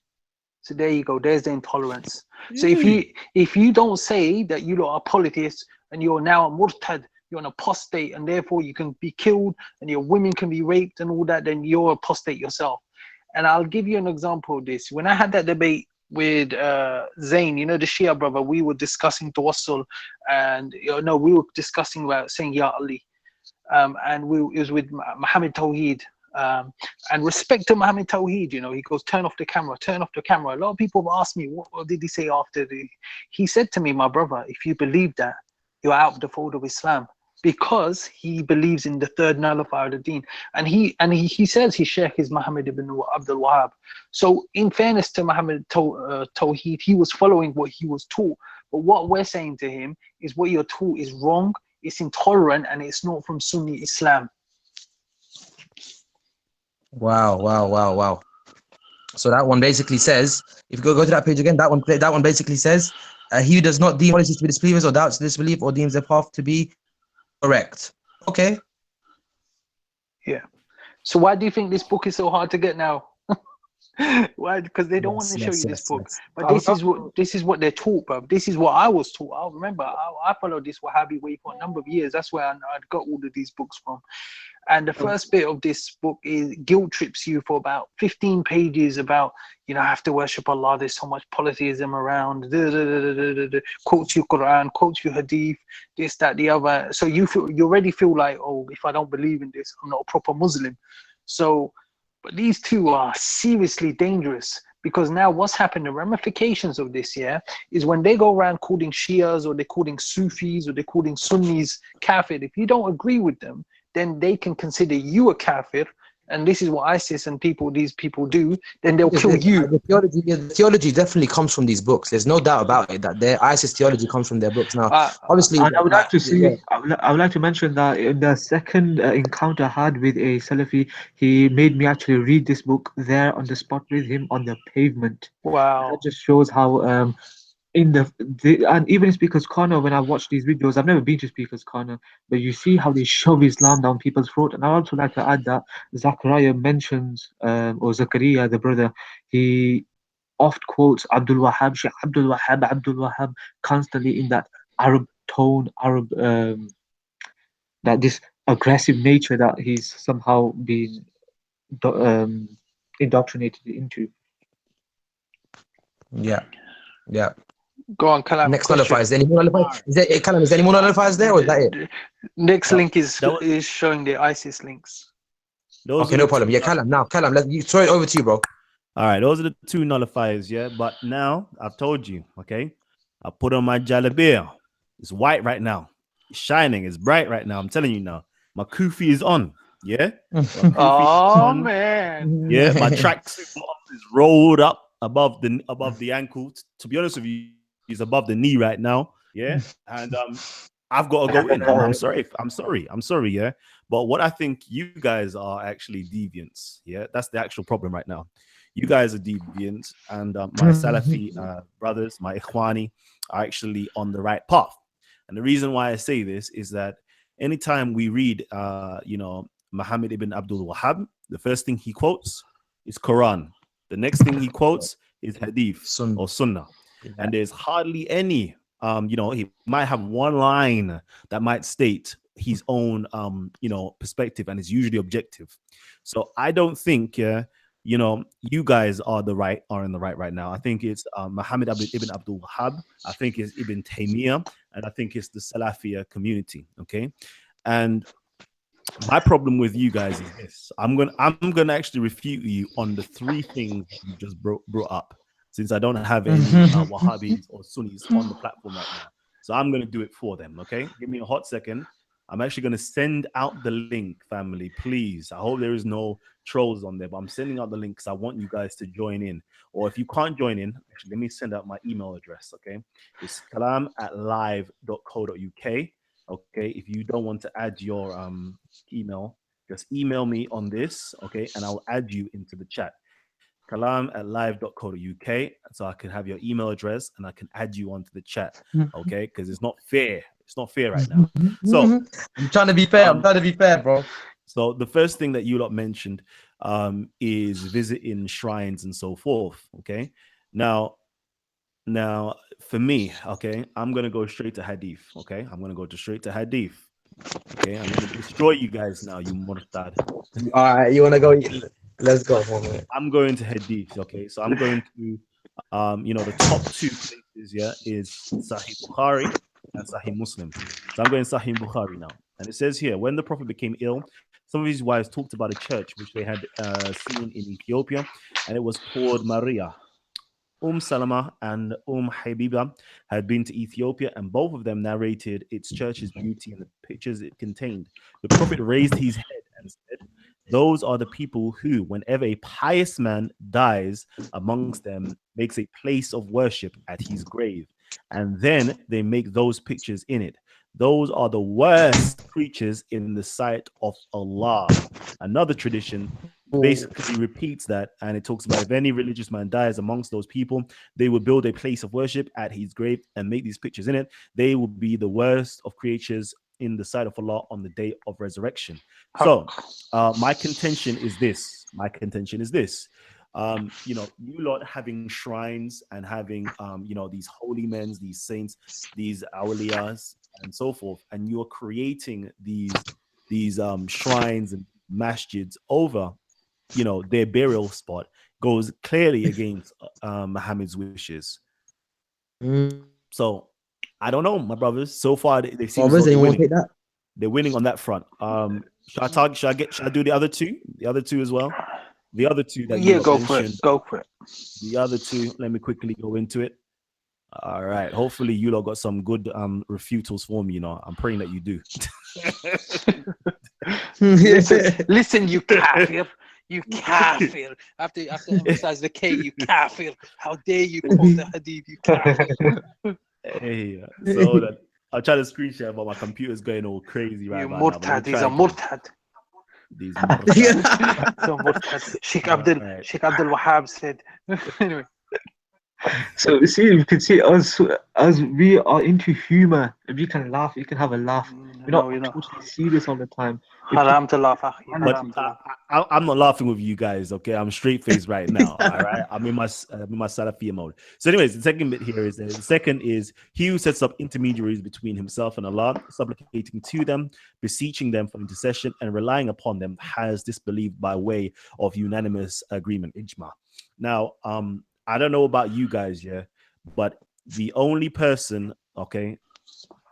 So there you go. There's the intolerance. So if you don't say that you lot are polytheists and you're now a murtad, you're an apostate, and therefore you can be killed and your women can be raped and all that, then you're apostate yourself. And I'll give you an example of this. When I had that debate with Zayn, you know, the Shia brother, we were discussing tawassul, and we were discussing about saying Ya Ali, and it was with Muhammad Tawheed. And respect to Muhammad Tawheed, you know, he goes, turn off the camera. A lot of people have asked me, what did he say after he said to me, my brother, if you believe that, you're out of the fold of Islam, because he believes in the third nullifier of the deen. And he says his sheikh is Muhammad ibn Abdul Wahhab. So in fairness to Muhammad Tawheed, he was following what he was taught. But what we're saying to him is what you're taught is wrong, it's intolerant, and it's not from Sunni Islam. Wow. So that one basically says, if you go to that page again, that one basically says, he who does not deem policies to be disbelievers or doubts disbelief or deems their path to be correct. Okay. Yeah. So why do you think this book is so hard to get now? Why? Because they don't want to show you this book. But this is what they're taught, bro. This is what I was taught. I remember I followed this Wahhabi way for a number of years. That's where I'd got all of these books from. And the first bit of this book is guilt trips you for about 15 pages about, I have to worship Allah. There's so much polytheism around. Quotes you Quran, quotes you Hadith, this, that, the other. So you already feel like, oh, if I don't believe in this, I'm not a proper Muslim. So, but these two are seriously dangerous, because now what's happened, the ramifications of this, is when they go around calling Shias, or they're calling Sufis, or they're calling Sunnis kafir, if you don't agree with them, then they can consider you a kafir, and this is what ISIS and these people do, then they'll kill you. The theology definitely comes from these books. There's no doubt about it that their ISIS theology comes from their books. Now, obviously, and I would like to see. I would like to mention that in the second encounter I had with a Salafi, he made me actually read this book there on the spot with him on the pavement. Wow! That just shows how in and even in Speaker's Corner, when I watch these videos, I've never been to Speaker's Corner, but you see how they shove Islam down people's throat. And I also like to add that Zachariah mentions, or Zakaria, the brother, he oft quotes Abdul Wahhab, Sheikh Abdul Wahhab, constantly in that Arab tone, that this aggressive nature that he's somehow been indoctrinated into. Yeah. Go on, Kalam. Next nullifier. Is there any more nullifiers? Is there any more nullifiers there, or is that it? Next link is showing the ISIS links. Okay, no problem. Yeah, Kalam, let's throw it over to you, bro. All right, those are the two nullifiers, But now I've told you, okay? I put on my jalabia. It's white right now. It's shining. It's bright right now. I'm telling you now. My kufi is on. Yeah. Man. Yeah, my tracksuit is rolled up above the ankle. To be honest with you, he's above the knee right now. Yeah. And I've got to go in. I'm sorry. Yeah. But what I think, you guys are actually deviants. Yeah. That's the actual problem right now. You guys are deviants, and my Salafi brothers, my Ikhwani, are actually on the right path. And the reason why I say this is that anytime we read, Muhammad ibn Abdul Wahhab, the first thing he quotes is Quran. The next thing he quotes is Hadith or Sunnah. Yeah. And there's hardly any, he might have one line that might state his own, perspective, and it's usually objective. So I don't think, you guys are in the right now. I think it's Muhammad ibn Abdul Wahhab. I think it's Ibn Taymiyyah, and I think it's the Salafiyah community. Okay, and my problem with you guys is this: I'm gonna actually refute you on the three things you just brought up, since I don't have any Wahhabis or Sunnis on the platform right now. So I'm gonna do it for them. Okay, give me a hot second. I'm actually going to send out the link, family, please. I hope there is no trolls on there, but I'm sending out the link because I want you guys to join in. Or if you can't join in, actually, let me send out my email address, okay? It's kalam@live.co.uk, okay? If you don't want to add your email, just email me on this, okay? And I'll add you into the chat. kalam@live.co.uk, so I can have your email address and I can add you onto the chat, okay? Because it's not fair. It's not fair right now. So I'm trying to be fair. I'm trying to be fair, bro. So the first thing that you lot mentioned is visiting shrines and so forth. Okay. Now for me, okay, I'm gonna go straight to Hadith. Okay, I'm gonna go straight to Hadith. Okay, I'm gonna destroy you guys now, you murtad. All right, you wanna go? Let's go. I'm going to Hadith. Okay, so I'm going to the top two places here is Sahih Bukhari and Sahih Muslim. So I'm going Sahih Bukhari now. And it says here, when the Prophet became ill, some of his wives talked about a church which they had seen in Ethiopia, and it was called Maria. Salama and Habiba had been to Ethiopia, and both of them narrated its church's beauty and the pictures it contained. The Prophet raised his head and said, those are the people who, whenever a pious man dies amongst them, makes a place of worship at his grave, and then they make those pictures in it. Those are the worst creatures in the sight of Allah. Another tradition basically repeats that, and it talks about if any religious man dies amongst those people, they will build a place of worship at his grave and make these pictures in it. They will be the worst of creatures in the sight of Allah on the day of resurrection. So my contention is this. You lot having shrines and having these holy men, these saints, these awliyas and so forth, and you're creating these shrines and masjids over their burial spot, goes clearly against Muhammad's wishes. So I don't know, my brothers. So far they seem winning. They're winning on that front. Should I do the other two? The other two as well? The other two that you go mentioned. Go for it. The other two, let me quickly go into it. All right. Hopefully you lot got some good refutals for me. I'm praying that you do. listen, you kafir. You kafir. I have to emphasize the K, you kafir. How dare you quote the hadith, you kafir. Hey, so that I'll try to screen share, but my computer's going all crazy right now. You murtad, he's a murtad. These murtad. So murtad. Sheikh Abdul Wahhab said. Anyway. So see, you can see us as we are into humor. If you can laugh, you can have a laugh. We're not totally serious all the time. Haram to laugh, I'm not laughing with you guys, okay? I'm straight faced right now. All right, I'm in my Salafiyah mode. So, anyways, the second bit here is he who sets up intermediaries between himself and Allah, supplicating to them, beseeching them for intercession, and relying upon them, has disbelieved by way of unanimous agreement, ijma. Now, I don't know about you guys, but the only person, okay,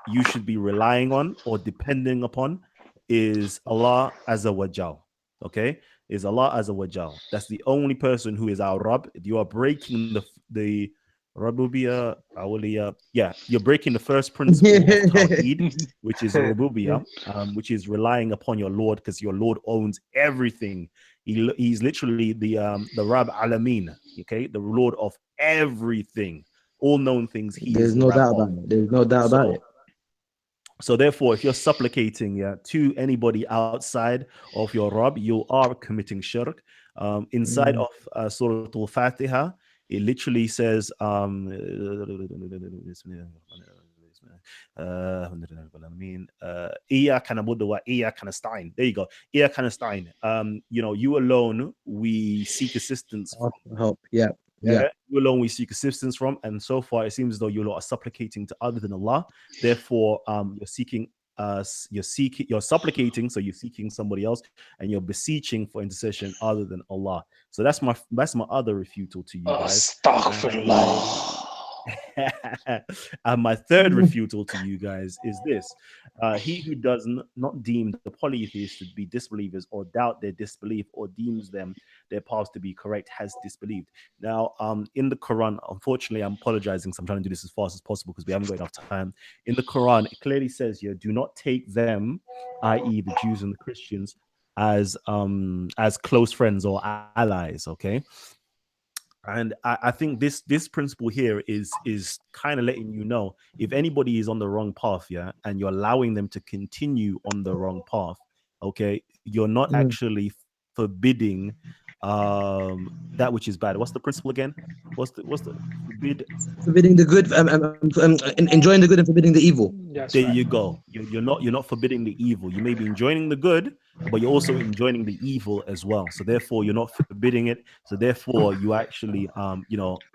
you should be relying on or depending upon is Allah Azza wa Jal, okay? Is Allah Azza wa Jal. That's the only person who is our Rabb. You are breaking the Rabubiyah, Awliya. Yeah, you're breaking the first principle of Tawheed, which is Rabubiyah, which is relying upon your Lord, because your Lord owns everything. He's literally the Rabb Alameen, okay? The Lord of everything. All known things. There's no doubt about it. There's no doubt about it. So therefore, if you're supplicating to anybody outside of your Rabb, you are committing shirk. Inside of Surah Al-Fatiha, it literally says, إياك نعبد وإياك نستعين. There you go. إياك نستعين. You know, you alone we seek assistance from. Help. Yeah. You alone we seek assistance from, and so far it seems as though you are supplicating to other than Allah. Therefore, you're supplicating, so you're seeking somebody else, and you're beseeching for intercession other than Allah. So that's my other refutal to you guys. Astaghfirullah. And my third refutal to you guys is this: he who does not deem the polytheists to be disbelievers, or doubt their disbelief, or deems them their paths to be correct, has disbelieved. Now, in the Quran, unfortunately, I'm apologizing, so I'm trying to do this as fast as possible because we haven't got enough time. In the Quran, it clearly says here, do not take them, i.e., the Jews and the Christians, as close friends or allies. Okay. And I think this principle here is kind of letting you know if anybody is on the wrong path, yeah, and you're allowing them to continue on the wrong path, okay, you're not actually forbidding that which is bad. What's the principle again? What's the forbidding the good, enjoying the good and forbidding the evil. There you go. You're not forbidding the evil. You may be enjoying the good, but you're also enjoying the evil as well. So therefore, you're not forbidding it. So therefore, you actually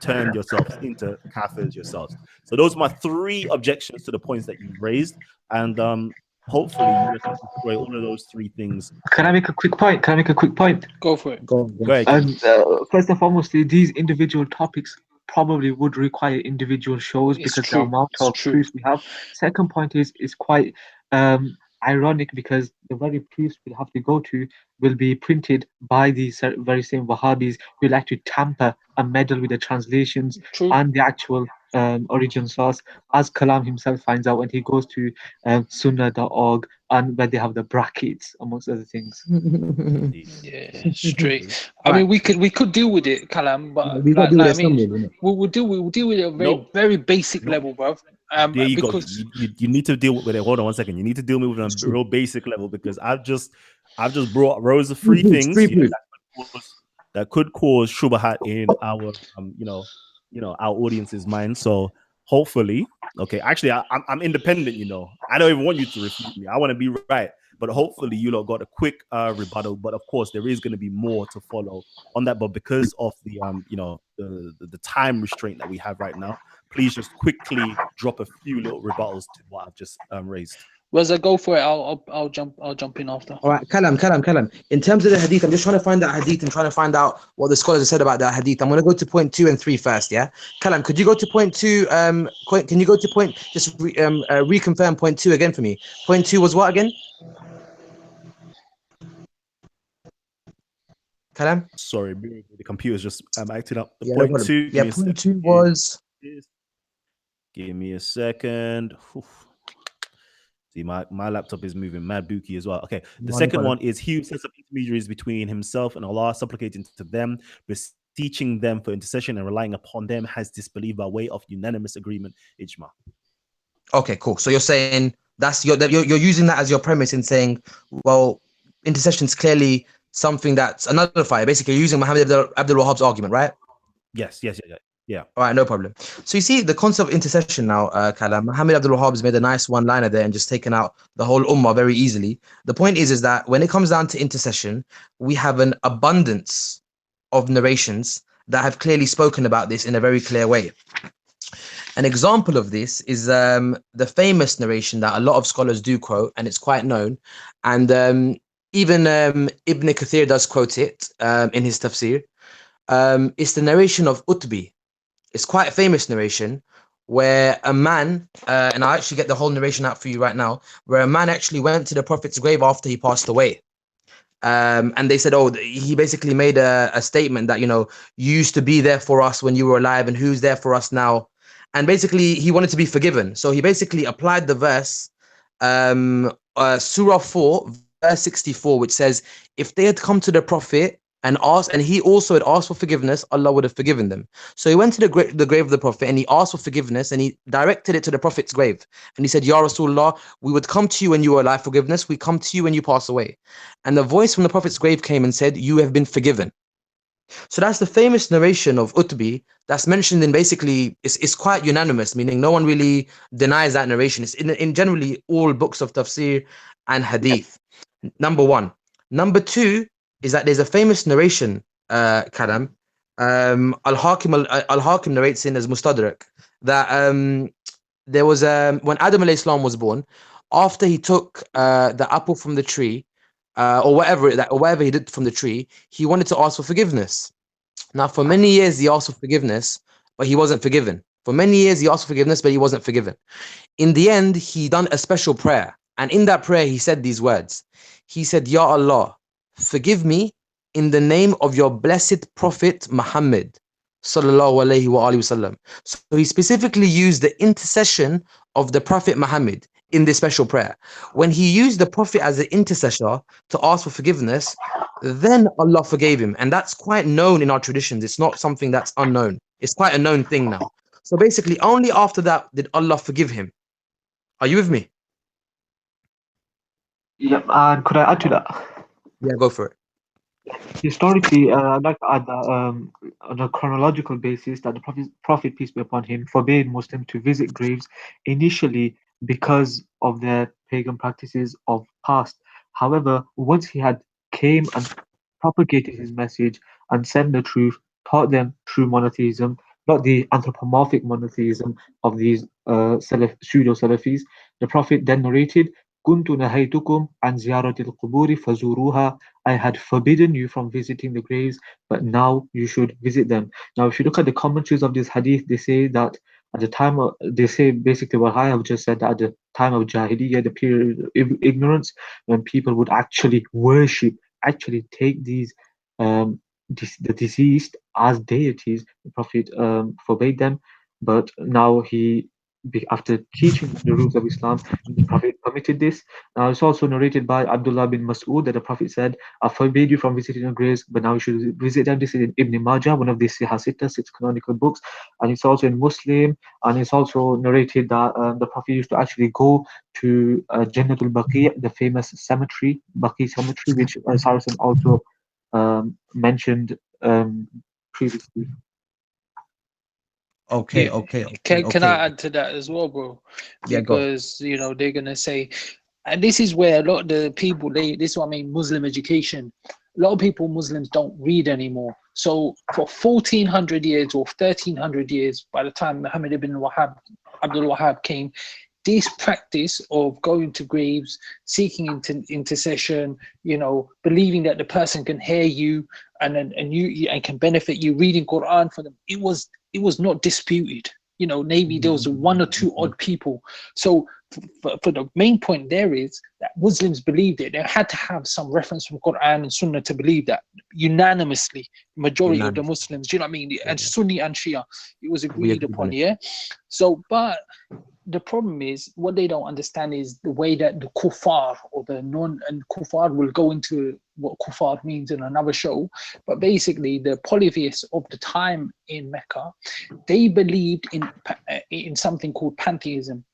turn yourselves into kafirs yourselves. So those are my three objections to the points that you've raised, and hopefully you can destroy all of those three things. Can I make a quick point? Go for it. Go ahead. And first and foremost, these individual topics probably would require individual shows It's because true. the amount It's of true. proofs we have. Second point is quite ironic because the very proofs we'll have to go to will be printed by these very same Wahhabis who like to tamper and meddle with the translations True. and the actual origin source, as Kalam himself finds out when he goes to sunnah.org and where they have the brackets amongst other things. Yeah, straight. I mean, we could deal with it, Kalam, but We got to do I this. we'll deal with it at a very basic level, bro. There you because go. You need to deal with it. Hold on 1 second. You need to deal with it on a real basic level because I've just brought rows of three things that could cause shubahat in our our audience's mind. So hopefully, okay. Actually, I'm independent. I don't even want you to refute me. I want to be right. But hopefully, you lot got a quick rebuttal. But of course, there is going to be more to follow on that. But because of the the time restraint that we have right now, please just quickly drop a few little rebuttals to what I've just raised. Raza, go for it. I'll jump in after. All right, Kalam. In terms of the hadith, I'm just trying to find that hadith and trying to find out what the scholars have said about that hadith. I'm going to go to point 2 and 3 first, yeah? Kalam, could you go to point 2? Can you go to point, just reconfirm point 2 again for me? Point 2 was what again? Kalam? Sorry, the computer's just acting up. Yeah, Point no 2. Yeah, point 2 was... Give me a second. Oof. See, my laptop is moving mad bookie as well. Okay, the second one is he who sets up intermediaries between himself and Allah, supplicating to them, beseeching them for intercession and relying upon them, has disbelieved by way of unanimous agreement. Ijma. Okay, cool. So you're saying you're using that as your premise in saying, well, intercession is clearly something that's a nullifier. Basically, you're using Muhammad Abdul Wahhab's argument, right? Yes. Yeah. All right, no problem. So you see the concept of intercession now, Kalam. Muhammad Abdul Wahhab has made a nice one-liner there and just taken out the whole ummah very easily. The point is that when it comes down to intercession, we have an abundance of narrations that have clearly spoken about this in a very clear way. An example of this is the famous narration that a lot of scholars do quote, and it's quite known. And even Ibn Kathir does quote it in his tafsir. It's the narration of Utbi. It's quite a famous narration where a man, and I'll actually get the whole narration out for you right now, where a man actually went to the Prophet's grave after he passed away. And they said, he basically made a statement that, you used to be there for us when you were alive and who's there for us now. And basically he wanted to be forgiven. So he basically applied the verse, Surah 4, verse 64, which says, if they had come to the Prophet and asked, and he also had asked for forgiveness, Allah would have forgiven them. So he went to the grave of the Prophet and he asked for forgiveness and he directed it to the Prophet's grave. And he said, Ya Rasulullah, we would come to you when you were alive, forgiveness. We come to you when you pass away. And the voice from the Prophet's grave came and said, you have been forgiven. So that's the famous narration of Utbi that's mentioned in basically, it's quite unanimous, meaning no one really denies that narration. It's in generally all books of tafsir and hadith. Number one. Number two is that there's a famous narration, Kalam. Al-Hakim narrates in as Mustadrak that there was when Adam alayhi salam was born, after he took the apple from the tree, or whatever he did from the tree, he wanted to ask for forgiveness. Now, for many years he asked for forgiveness, but he wasn't forgiven. For many years he asked for forgiveness, but he wasn't forgiven. In the end, he done a special prayer, and in that prayer he said these words. He said, "Ya Allah, forgive me in the name of your blessed Prophet Muhammad sallallahu alaihi wasallam." So he specifically used the intercession of the Prophet Muhammad in this special prayer. When he used the Prophet as an intercessor to ask for forgiveness, then Allah forgave him. And that's quite known in our traditions. It's not something that's unknown. It's quite a known thing now. So basically, only after that did Allah forgive him. Are you with me? Yep, and could I add to that? Yeah, go for it. Historically, I'd like to add that on a chronological basis, that the Prophet, peace be upon him, forbade Muslims to visit graves initially because of their pagan practices of past. However, once he had came and propagated his message and sent the truth, taught them true monotheism, not the anthropomorphic monotheism of these pseudo-Salafis, the Prophet then narrated, كنت نهيتكم عن زيارة القبور فزوروها. I had forbidden you from visiting the graves, but now you should visit them. Now, if you look at the commentaries of this hadith, they say that at the time of, they say basically what I have just said, that at the time of Jahiliyyah, the period of ignorance, when people would actually worship, actually take these the deceased as deities, the Prophet forbade them, but now he, after teaching the rules of Islam, the Prophet permitted this. Now, it's also narrated by Abdullah bin Mas'ud that the Prophet said, I forbade you from visiting the graves, but now you should visit them. This is in Ibn Majah, one of the Sihah Sittah, 6 canonical books, and it's also in Muslim, and it's also narrated that the Prophet used to actually go to Jannatul Baqi, the famous cemetery, Baqi cemetery, which Saracen also mentioned previously. Okay. Can I add to that as well, bro? Yeah, go. Because they're gonna say, and this is where a lot of the people, this is what I mean, Muslim education. A lot of people, Muslims, don't read anymore. So for 1400 years or 1300 years, by the time Muhammad ibn Abdul Wahhab came, this practice of going to graves, seeking intercession, believing that the person can hear you and can benefit you, reading Quran for them, it was not disputed. Maybe there was one or two odd people. So for the main point there is that Muslims believed it. They had to have some reference from Quran and Sunnah to believe that unanimously, majority of the Muslims, do you know what I mean? And Sunni and Shia, it was agreed upon, yeah? So, but the problem is, what they don't understand is the way that the kuffar or the and kuffar will go into what kuffar means in another show, but basically the polytheists of the time in Mecca, they believed in something called pantheism.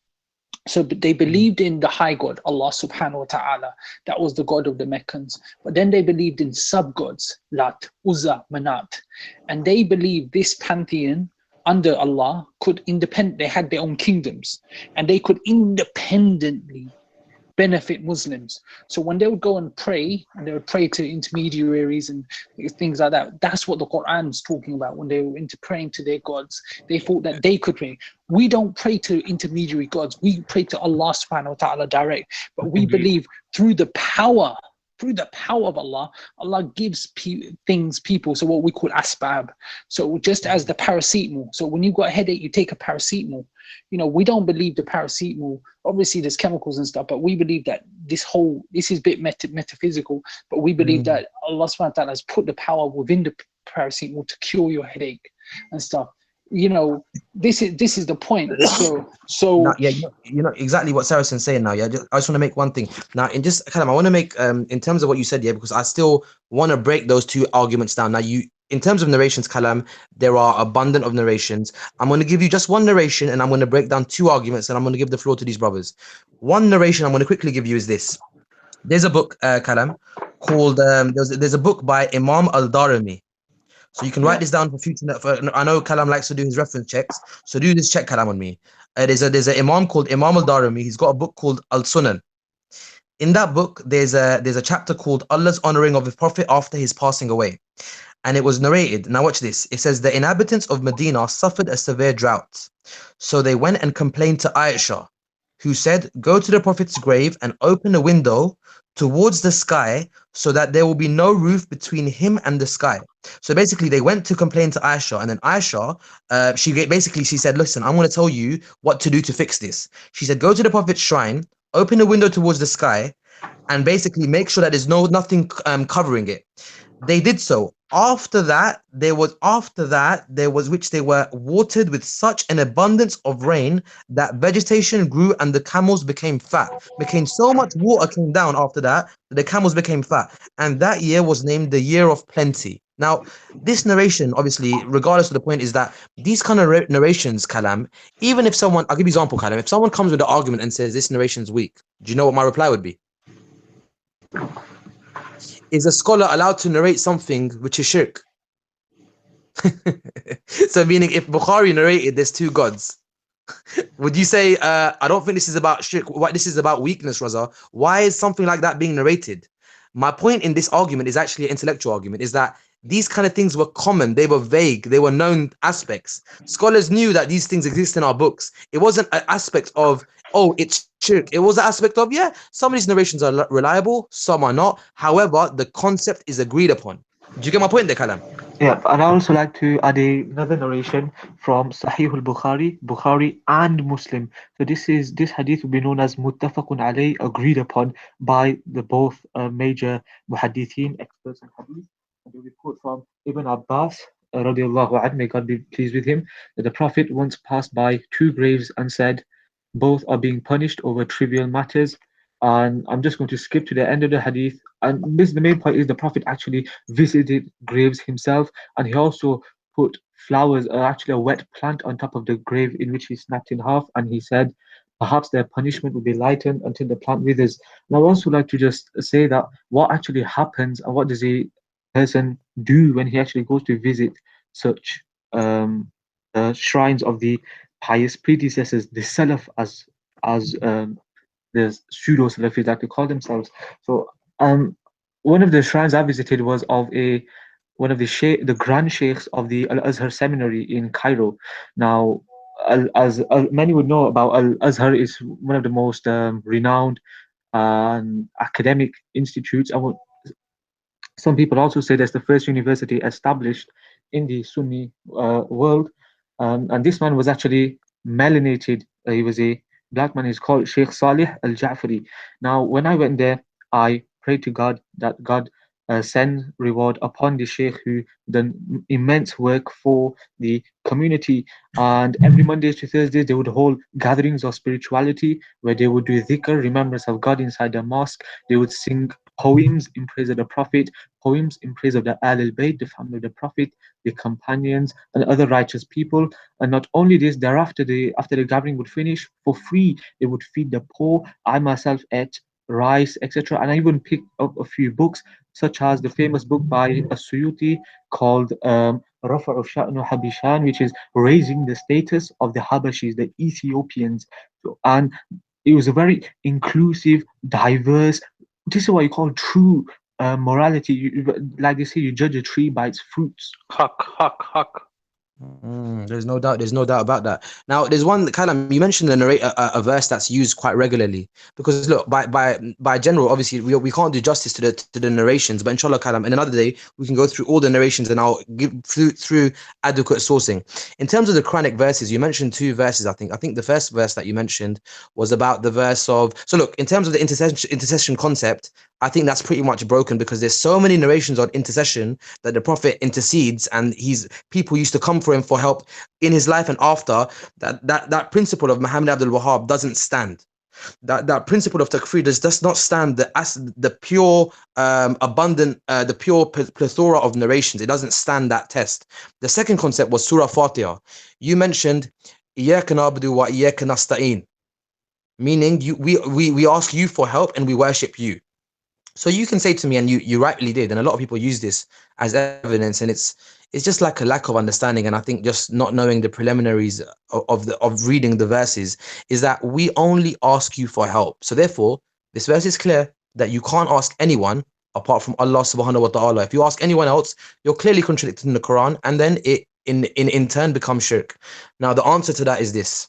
So they believed in the high God, Allah subhanahu wa ta'ala. That was the God of the Meccans. But then they believed in sub-gods, Lat, Uzza, Manat. And they believed this pantheon under Allah they had their own kingdoms, and they could independently benefit Muslims. So when they would go and pray, and they would pray to intermediaries and things like that, that's what the Quran is talking about. When they were into praying to their gods, they thought that they could pray. We don't pray to intermediary gods. We pray to Allah subhanahu wa ta'ala direct. But we believe through the power of Allah, Allah gives people, so what we call asbab. So just as the paracetamol. So when you've got a headache, you take a paracetamol. We don't believe the paracetamol. Obviously, there's chemicals and stuff, but we believe that this is a bit metaphysical, but we believe that Allah subhanahu wa ta'ala has put the power within the paracetamol to cure your headache and stuff. This is the point. So now, yeah, you know exactly what Saracen's saying now. Yeah, I just want to make one thing now. I want to make in terms of what you said, yeah, because I still want to break those two arguments down. Now, in terms of narrations, Kalam, there are abundant of narrations. I'm going to give you just one narration, and I'm going to break down two arguments, and I'm going to give the floor to these brothers. One narration I'm going to quickly give you is this. There's a book, Kalam, called there's a book by Imam al-Darimi So you can write this down for future. I know Kalam likes to do his reference checks, so do this check, Kalam, on me. There's an imam called Imam al-Darimi. He's got a book called Al-Sunan. In that book, there's a chapter called Allah's honoring of the Prophet after his passing away. And it was narrated. Now watch this. It says the inhabitants of Medina suffered a severe drought. So they went and complained to Aisha, who said, go to the Prophet's grave and open a window towards the sky so that there will be no roof between him and the sky. So basically they went to complain to Aisha, and then Aisha, she said, listen, I'm going to tell you what to do to fix this. She said, go to the Prophet's shrine, open a window towards the sky, and basically make sure that there's nothing covering it. They did so. After that, they were watered with such an abundance of rain that vegetation grew and the camels became fat. So much water came down after that the camels became fat. And that year was named the year of plenty. Now, this narration, obviously, regardless of the point, is that these kind of narrations, Kalam, even if someone, I'll give you an example, Kalam, if someone comes with an argument and says this narration's weak, do you know what my reply would be? Is a scholar allowed to narrate something which is shirk? So meaning if Bukhari narrated there's two gods, would you say, I don't think this is about shirk, this is about weakness, Raza? Why is something like that being narrated? My point in this argument is actually an intellectual argument, is that these kind of things were common, they were vague, they were known aspects. Scholars knew that these things exist in our books. It wasn't an aspect of, oh, it's shirk. It was an aspect of, yeah, some of these narrations are reliable, some are not. However, the concept is agreed upon. Do you get my point there, Kalam? Yeah, and I also like to add another narration from Sahih Bukhari and Muslim. So this hadith will be known as Muttafaqun alayh, agreed upon by the both major muhaddithin, experts in hadith. And we quote from Ibn Abbas, radiallahu anhu, may God be pleased with him, that the Prophet once passed by two graves and said, both are being punished over trivial matters. And I'm just going to skip to the end of the hadith. And this, the main point is the Prophet actually visited graves himself, and he also put flowers, actually a wet plant, on top of the grave in which he snapped in half, and he said, perhaps their punishment will be lightened until the plant withers. And I would also like to just say that what actually happens and what does a person do when he actually goes to visit such shrines of the pious predecessors, the Salaf, as the pseudo Salafis like to call themselves. So one of the shrines I visited was of one of the grand sheikhs of the Al-Azhar seminary in Cairo. Now, as many would know about, Al-Azhar is one of the most renowned academic institutes. Some people also say that's the first university established in the Sunni world. And this man was actually melanated. He was a black man. He's called Sheikh Salih Al-Ja'fari. Now, when I went there, I prayed to God that God send reward upon the Sheikh who done immense work for the community. And every Mondays to Thursdays, they would hold gatherings of spirituality where they would do dhikr, remembrance of God inside the mosque. They would sing poems in praise of the Prophet, poems in praise of the Ahlul Bayt, the family of the Prophet, the companions, and other righteous people. And not only this, thereafter, after the gathering would finish, for free, they would feed the poor. I myself ate rice, etc. And I even picked up a few books, such as the famous book by As-Suyuti called Rafa'u Sha'nu Habishan, which is raising the status of the Habashis, the Ethiopians. And it was a very inclusive, diverse. This is what you call true morality. Like they say, you judge a tree by its fruits. Huck. There's no doubt about that. Now, there's one, Kalam, you mentioned a verse that's used quite regularly, because look, by general, obviously we can't do justice to the narrations, but inshallah, Kalam, in another day we can go through all the narrations and I'll give through adequate sourcing. In terms of the Quranic verses, you mentioned two verses. I think the first verse that you mentioned was about the verse of, so look, in terms of the intercession concept, I think that's pretty much broken, because there's so many narrations on intercession that the Prophet intercedes and people used to come for him for help in his life and after, that principle of Muhammad Abdul Wahhab doesn't stand. That principle of takfir does not stand. The pure abundant, the pure plethora of narrations, it doesn't stand that test. The second concept was Surah Fatiha. You mentioned Iyyaka na'budu wa iyyaka nasta'in, meaning we ask you for help and we worship you. So you can say to me, and you rightly did, and a lot of people use this as evidence, and it's just like a lack of understanding. And I think just not knowing the preliminaries of reading the verses is that we only ask you for help. So therefore, this verse is clear that you can't ask anyone apart from Allah subhanahu wa ta'ala. If you ask anyone else, you're clearly contradicting the Quran, and then it in turn becomes shirk. Now, the answer to that is this.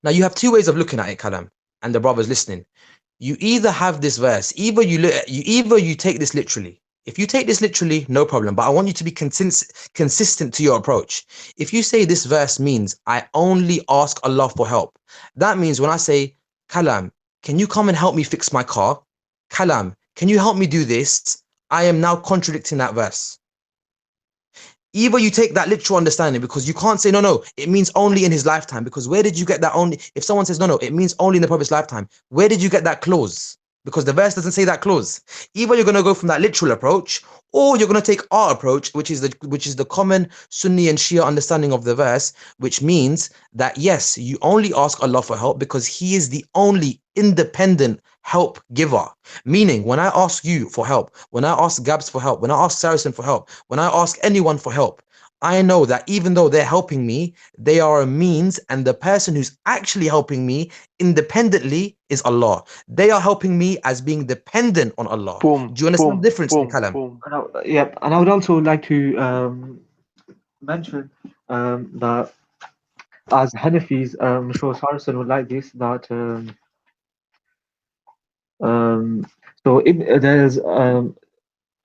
Now, you have two ways of looking at it, Kalam, and the brothers listening. You either have this verse, either you take this literally. If you take this literally, no problem. But I want you to be consistent to your approach. If you say this verse means I only ask Allah for help, that means when I say, Kalam, can you come and help me fix my car? Kalam, can you help me do this? I am now contradicting that verse. Either you take that literal understanding, because you can't say, no, it means only in his lifetime. Because where did you get that only? If someone says, no, it means only in the Prophet's lifetime, where did you get that clause? Because the verse doesn't say that clause. Either you're going to go from that literal approach, or you're going to take our approach, which is the common Sunni and Shia understanding of the verse, which means that yes, you only ask Allah for help because He is the only independent help giver. Meaning, when I ask you for help, when I ask Gabs for help, when I ask Saracen for help, when I ask anyone for help, I know that even though they're helping me, they are a means, and the person who's actually helping me independently is Allah. They are helping me as being dependent on Allah. Boom, Do you understand the difference, boom, Kalam? boom. And I would also like to mention that as Hanafis, I'm sure Saracen would like this, that there's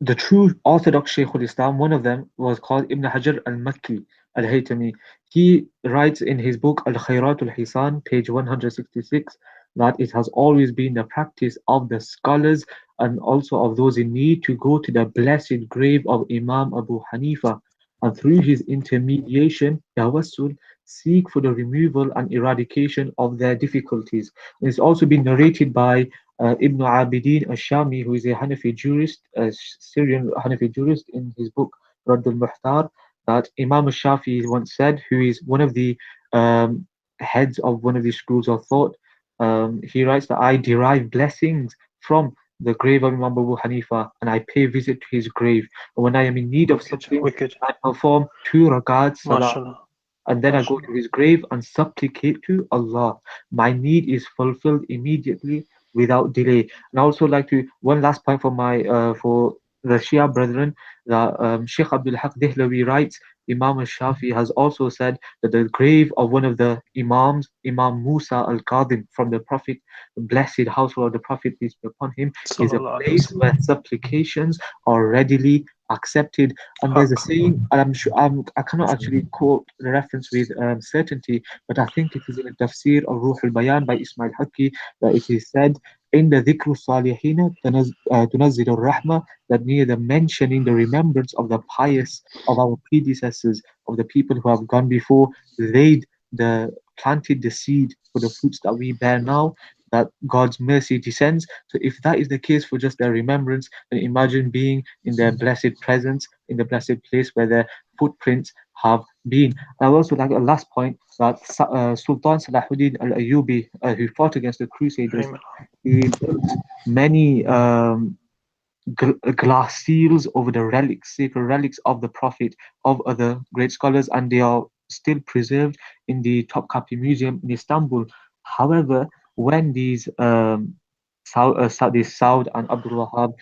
the true Orthodox Shaykh al-Islam. One of them was called Ibn Hajar al-Makki al-Haytami. He writes in his book Al-Khayrat al-Hisan, page 166, that it has always been the practice of the scholars and also of those in need to go to the blessed grave of Imam Abu Hanifa, and through his intermediation, tawassul, seek for the removal and eradication of their difficulties. And it's also been narrated by Ibn Abidin al-Shami, who is a Hanafi jurist, a Syrian Hanafi jurist, in his book Radd al-Muhtar, that Imam al-Shafi once said, who is one of the heads of one of these schools of thought. He writes that I derive blessings from the grave of Imam Abu Hanifa, and I pay visit to his grave. And when I am in need of something, I perform 2 rakats salah, and then I go to his grave and supplicate to Allah. My need is fulfilled immediately without delay. And I also like to, one last point for the Shia brethren, that Sheikh Abdul Haq Dehlawi writes, Imam al-Shafi has also said that the grave of one of the Imams, Imam Musa al-Qadim from the Prophet, the blessed household of the Prophet, peace be upon him, is a place where supplications are readily accepted. And there's a saying, and I'm sure I cannot actually quote the reference with certainty, but I think it is in the tafsir of Ruh al-Bayan by Ismail Haqqi, that it is said, in the dhikru salihina tunazzilu al-rahma, that near the mentioning, the remembrance of the pious, of our predecessors, of the people who have gone before, planted the seed for the fruits that we bear now, that God's mercy descends. So if that is the case for just their remembrance, then imagine being in their blessed presence, in the blessed place where their footprints have been. I would also like a last point, that Sultan Salahuddin al-Ayyubi, who fought against the Crusaders, he built many glass seals over the relics, sacred relics of the Prophet, of other great scholars, and they are still preserved in the Topkapi Museum in Istanbul. However, when these Saud and Abdul Wahhab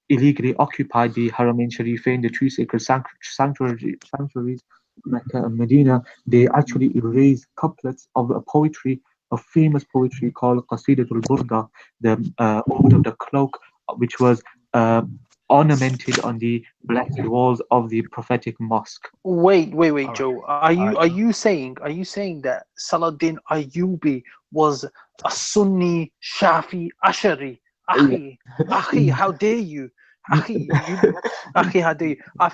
illegally occupied the Haramain Sharifain, the two sacred sanctuaries, Mecca and Medina, they actually erased couplets of a poetry, a famous poetry called Qasidatul Burda, the Ode of the Cloak, which was ornamented on the blessed walls of the prophetic mosque. Wait, Joe. Are you saying that Salahuddin Ayyubi was a Sunni Shafi Ashari? Akhi, how dare you? Akhi, how dare you? I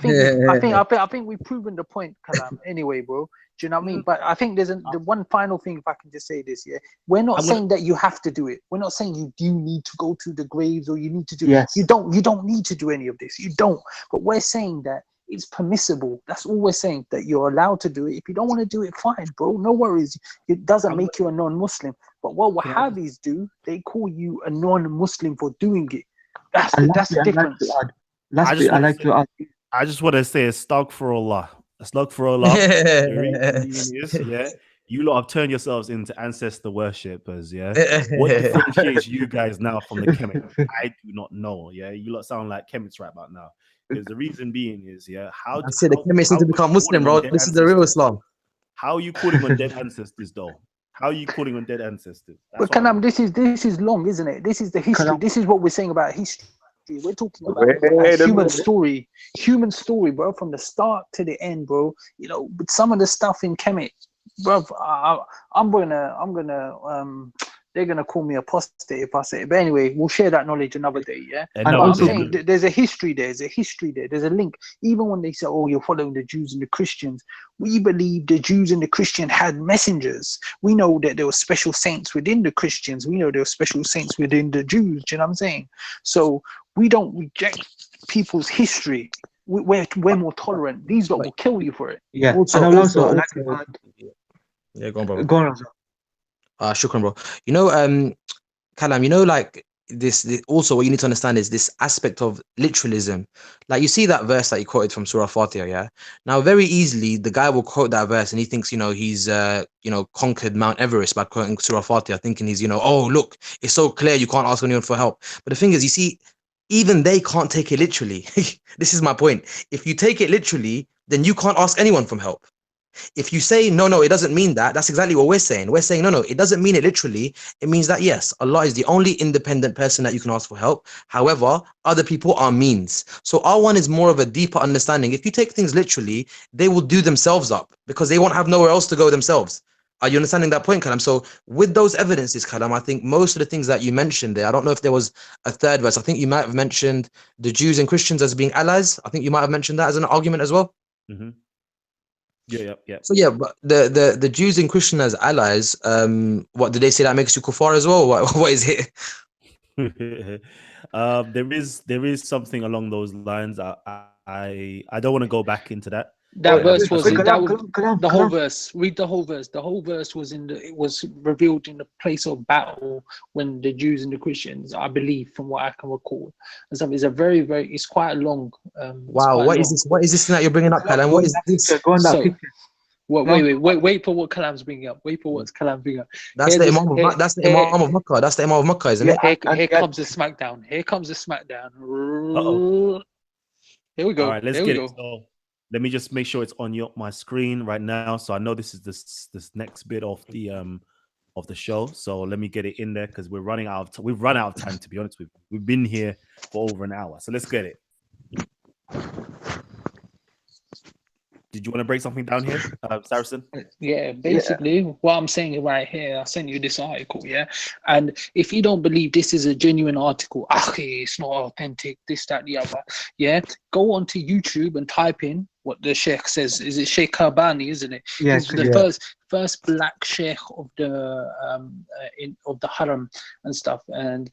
think we've proven the point, Kalam. Anyway, bro. Do you know what I mean? But I think there's the one final thing, if I can just say this, yeah. We're not saying that you have to do it. We're not saying you do need to go to the graves, or you need to do. Yes. You don't need to do any of this. You don't. But we're saying that it's permissible. That's all we're saying, that you're allowed to do it. If you don't want to do it, fine, bro. No worries. It doesn't make you a non-Muslim. But what Wahhabis do, they call you a non-Muslim for doing it. That's the difference. Lastly, I'd like to add, I just want to say astaghfirullah. Astaghfirullah. The reason being is, yeah, you lot have turned yourselves into ancestor worshippers, yeah. What differentiates you guys now from the Kemet? I do not know, yeah. You lot sound like Kemets right about now. Because the reason being is, yeah, I said the chemists need to become Muslim, bro. This is the real Islam. How are you calling on dead ancestors, though? How are you calling on dead ancestors? But Kalam, this is long, isn't it? This is the history. Kalam. This is what we're saying about history. We're talking about Wait a human minute. story, bro, from the start to the end, bro. You know, but some of the stuff in Kemet, bro, they're gonna call me apostate if I say it. But anyway, we'll share that knowledge another day, yeah. And But no, I'm yeah. saying there's a history there. There's a link. Even when they say, "Oh, you're following the Jews and the Christians," we believe the Jews and the Christians had messengers. We know that there were special saints within the Christians. We know there were special saints within the Jews. Do you know what I'm saying? So we don't reject people's history. We're more tolerant. These lot will kill you for it. Yeah. Also, and I'll also, also like to add. yeah, go on, bro. Go on, Raza. Shukran, bro. You know, Kalam, you know, like this also what you need to understand is this aspect of literalism. Like you see that verse that you quoted from Surah Fatiha, yeah? Now, very easily, the guy will quote that verse and he thinks, you know, he's, conquered Mount Everest by quoting Surah Fatiha, thinking he's, oh, look, it's so clear you can't ask anyone for help. But the thing is, you see, even they can't take it literally. This is my point. If you take it literally, then you can't ask anyone for help. If you say, no, it doesn't mean that, that's exactly what we're saying. We're saying, no, it doesn't mean it literally. It means that, yes, Allah is the only independent person that you can ask for help. However, other people are means. So our one is more of a deeper understanding. If you take things literally, they will do themselves up because they won't have nowhere else to go themselves. Are you understanding that point, Kalam? So with those evidences, Kalam, I think most of the things that you mentioned there, I don't know if there was a third verse. I think you might have mentioned the Jews and Christians as being allies. I think you might have mentioned that as an argument as well. Mm-hmm. Yeah. So yeah, but the Jews and Christians as allies, what did they say that makes you kuffar as well? What is it? There is something along those lines. I don't want to go back into that. That verse was Kalam, the whole verse. Read the whole verse. The whole verse was it was revealed in the place of battle when the Jews and the Christians, I believe, from what I can recall. And so it's a it's quite long. Wow, what is this? What is this thing that you're bringing up, Kalam? What is this? Go on that picture. Wait for what Kalam's bringing up. Wait for what's Kalam bringing up. That's the Imam of Makkah. That's the Imam of Makkah, isn't it? Here comes the smackdown. Here comes the smackdown. Uh-oh. Here we go. All right, let's get it. So, let me just make sure it's on my screen right now, so I know this is this next bit of the show. So let me get it in there because we're running out. We've run out of time, to be honest with you. We've been here for over an hour, so let's get it. Did you want to break something down here, Saracen? Yeah, basically what I'm saying right here, I sent you this article, yeah? And if you don't believe this is a genuine article, it's not authentic, this, that, the other, yeah? Go onto YouTube and type in what the Sheikh says. Is it Sheikh Kabani, isn't it? Yeah, He's the first black Sheikh of the Haram and stuff. And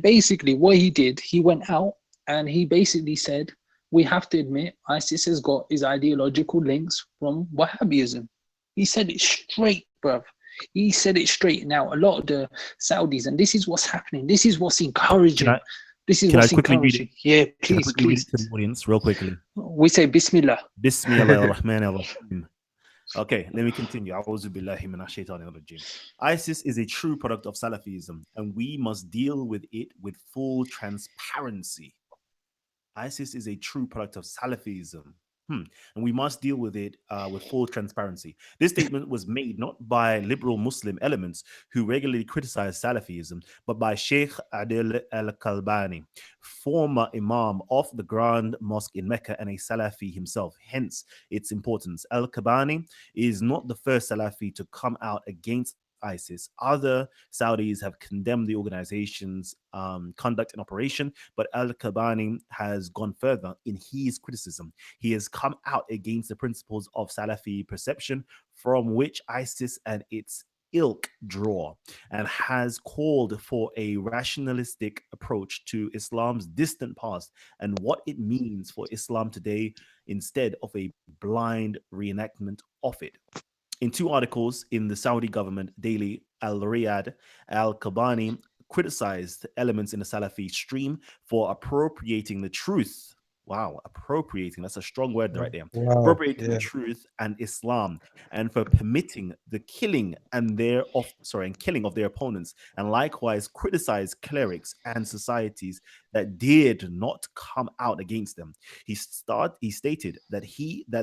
basically what he did, he went out and he basically said, we have to admit ISIS has got his ideological links from Wahhabism. He said it straight, bruv. He said it straight. Now, a lot of the Saudis, and this is what's happening. This is what's encouraging. Can I quickly read it? Yeah, please. Read it to the audience real quickly. We say Bismillah. Bismillah ar-Rahman ar-Rahim. Okay, let me continue. ISIS is a true product of Salafism, and we must deal with it with full transparency. ISIS is a true product of Salafism, and we must deal with it with full transparency. This statement was made not by liberal Muslim elements who regularly criticize Salafism, but by Sheikh Adil al-Kalbani, former Imam of the Grand Mosque in Mecca and a Salafi himself, hence its importance. Al-Kalbani is not the first Salafi to come out against ISIS. Other Saudis have condemned the organization's conduct and operation, but Al-Kabani has gone further in his criticism. He has come out against the principles of Salafi perception from which ISIS and its ilk draw, and has called for a rationalistic approach to Islam's distant past and what it means for Islam today instead of a blind reenactment of it. In two articles in the Saudi government daily Al-Riyadh, Al-Kabani criticized elements in the Salafi stream for appropriating the truth wow, appropriating, that's a strong word right there. Wow. Appropriating Yeah. the truth and Islam, and for permitting the killing and killing of their opponents, and likewise criticize clerics and societies that dared not come out against them. He stated that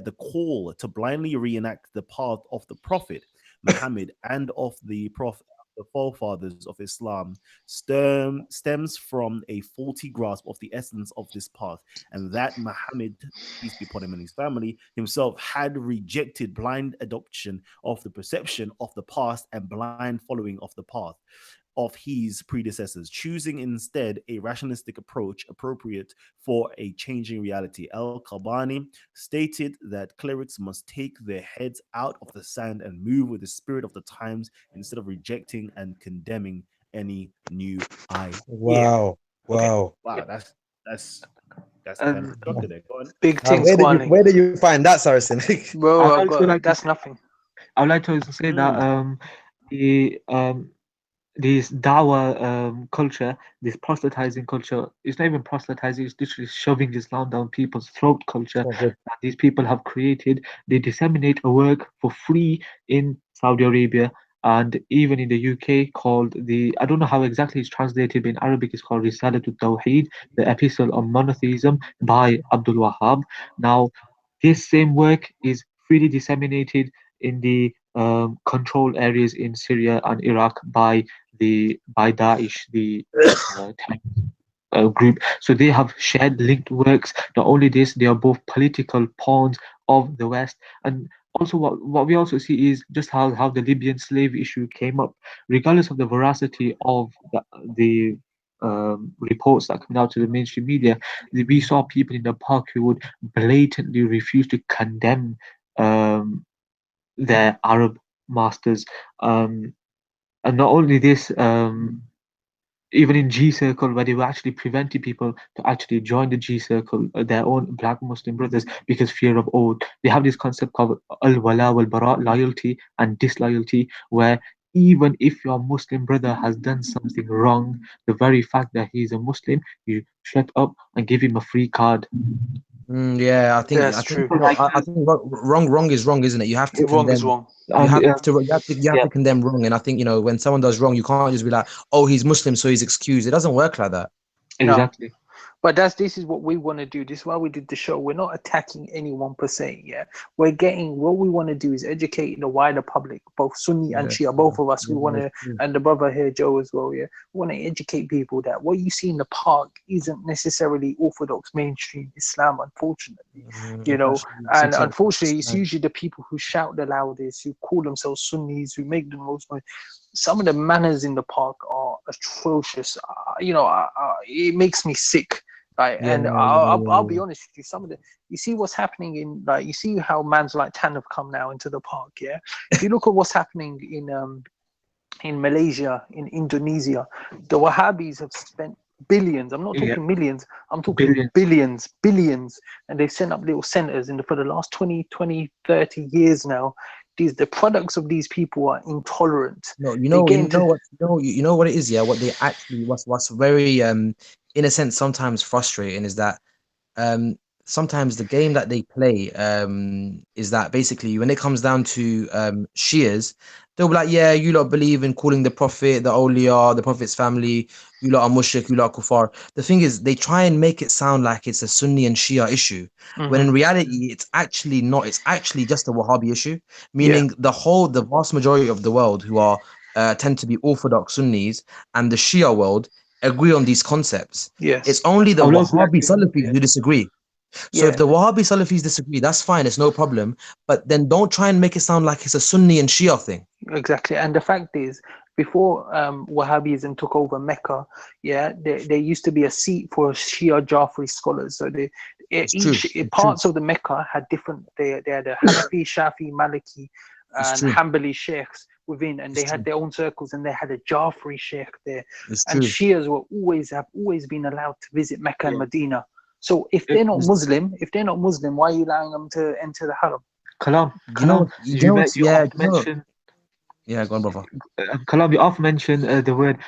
the call to blindly reenact the path of the Prophet Muhammad and of the forefathers of Islam stems from a faulty grasp of the essence of this path, and that Muhammad, peace be upon him and his family, himself had rejected blind adoption of the perception of the past and blind following of the path of his predecessors, choosing instead a rationalistic approach appropriate for a changing reality. Al-Qabani stated that clerics must take their heads out of the sand and move with the spirit of the times instead of rejecting and condemning any new idea. Wow. Okay. Wow. Wow, that's kind of Um, structure there. Go on. Big things, Wally. Where did you find that, Saracen? Bro, I'd also like to that's say- nothing. I would like to also say that the this dawa culture, this proselytizing culture, it's not even proselytizing, it's literally shoving Islam down people's throat culture that these people have created. They disseminate a work for free in Saudi Arabia and even in the UK called I don't know how exactly it's translated, but in Arabic it's called Risalatul Tawheed, the Epistle on Monotheism by Abdul Wahhab. Now, this same work is freely disseminated in the controlled areas in Syria and Iraq by Daesh, the group. So they have shared linked works. Not only this, they are both political pawns of the West. And also what we also see is just how the Libyan slave issue came up, regardless of the veracity of the reports that come out to the mainstream media. We saw people in the park who would blatantly refuse to condemn their Arab masters. And not only this, even in G Circle, where they were actually preventing people to actually join the G Circle, their own black Muslim brothers, because fear of oath. They have this concept called al-wala wal-bara, loyalty and disloyalty, where even if your Muslim brother has done something wrong, the very fact that he's a Muslim, you shut up and give him a free card. Yeah, I think That's I think true. you know, I think wrong is wrong, isn't it? You have to Wrong is condemn. wrong. You And, have to yeah. condemn wrong, and I think when someone does wrong, you can't just be like, oh, he's Muslim, so he's excused. It doesn't work like that. Exactly. But this is what we want to do. This is why we did the show. We're not attacking anyone per se. Yeah, what we want to do is educate the wider public, both Sunni and Shia, both of us. We want to, and the brother here, Joe, as well. Yeah, we want to educate people that what you see in the park isn't necessarily orthodox mainstream Islam, unfortunately. And unfortunately, it's usually the people who shout the loudest, who call themselves Sunnis, who make the most noise. Some of the manners in the park are atrocious. It makes me sick. I'll be honest with you. You see what's happening you see how mans like Tan have come now into the park. Yeah, if you look at what's happening in Malaysia, in Indonesia, the Wahhabis have spent billions. I'm not talking millions. I'm talking billions, and they've sent up little centers for the last 20, 30 years now. The products of these people are intolerant. No, you know what it is, yeah. What they actually, what's very in a sense sometimes frustrating is that sometimes the game that they play is that basically when it comes down to Shias, they'll be like, yeah, you lot believe in calling the Prophet, the awliya, the Prophet's family, you lot are mushrik, you lot are kuffar. The thing is, they try and make it sound like it's a Sunni and Shia issue, when in reality, it's actually not. It's actually just a Wahhabi issue, meaning the vast majority of the world who are tend to be Orthodox Sunnis and the Shia world agree on these concepts. Yes. It's only the Wahhabi Salafis who disagree. So if the Wahhabi Salafis disagree, that's fine, it's no problem. But then don't try and make it sound like it's a Sunni and Shia thing. Exactly. And the fact is, before Wahhabism took over Mecca, there used to be a seat for Shia Jafri scholars. So parts of the Mecca had different. They had a Hanafi, Shafi, Maliki, and Hanbali sheikhs within, and they had their own circles, and they had a Jafri sheikh there. And Shias have always been allowed to visit Mecca and Medina. So if they're not Muslim, why are you allowing them to enter the Haram? Kalam, Yeah, go on, brother. Kalam, you often mention the word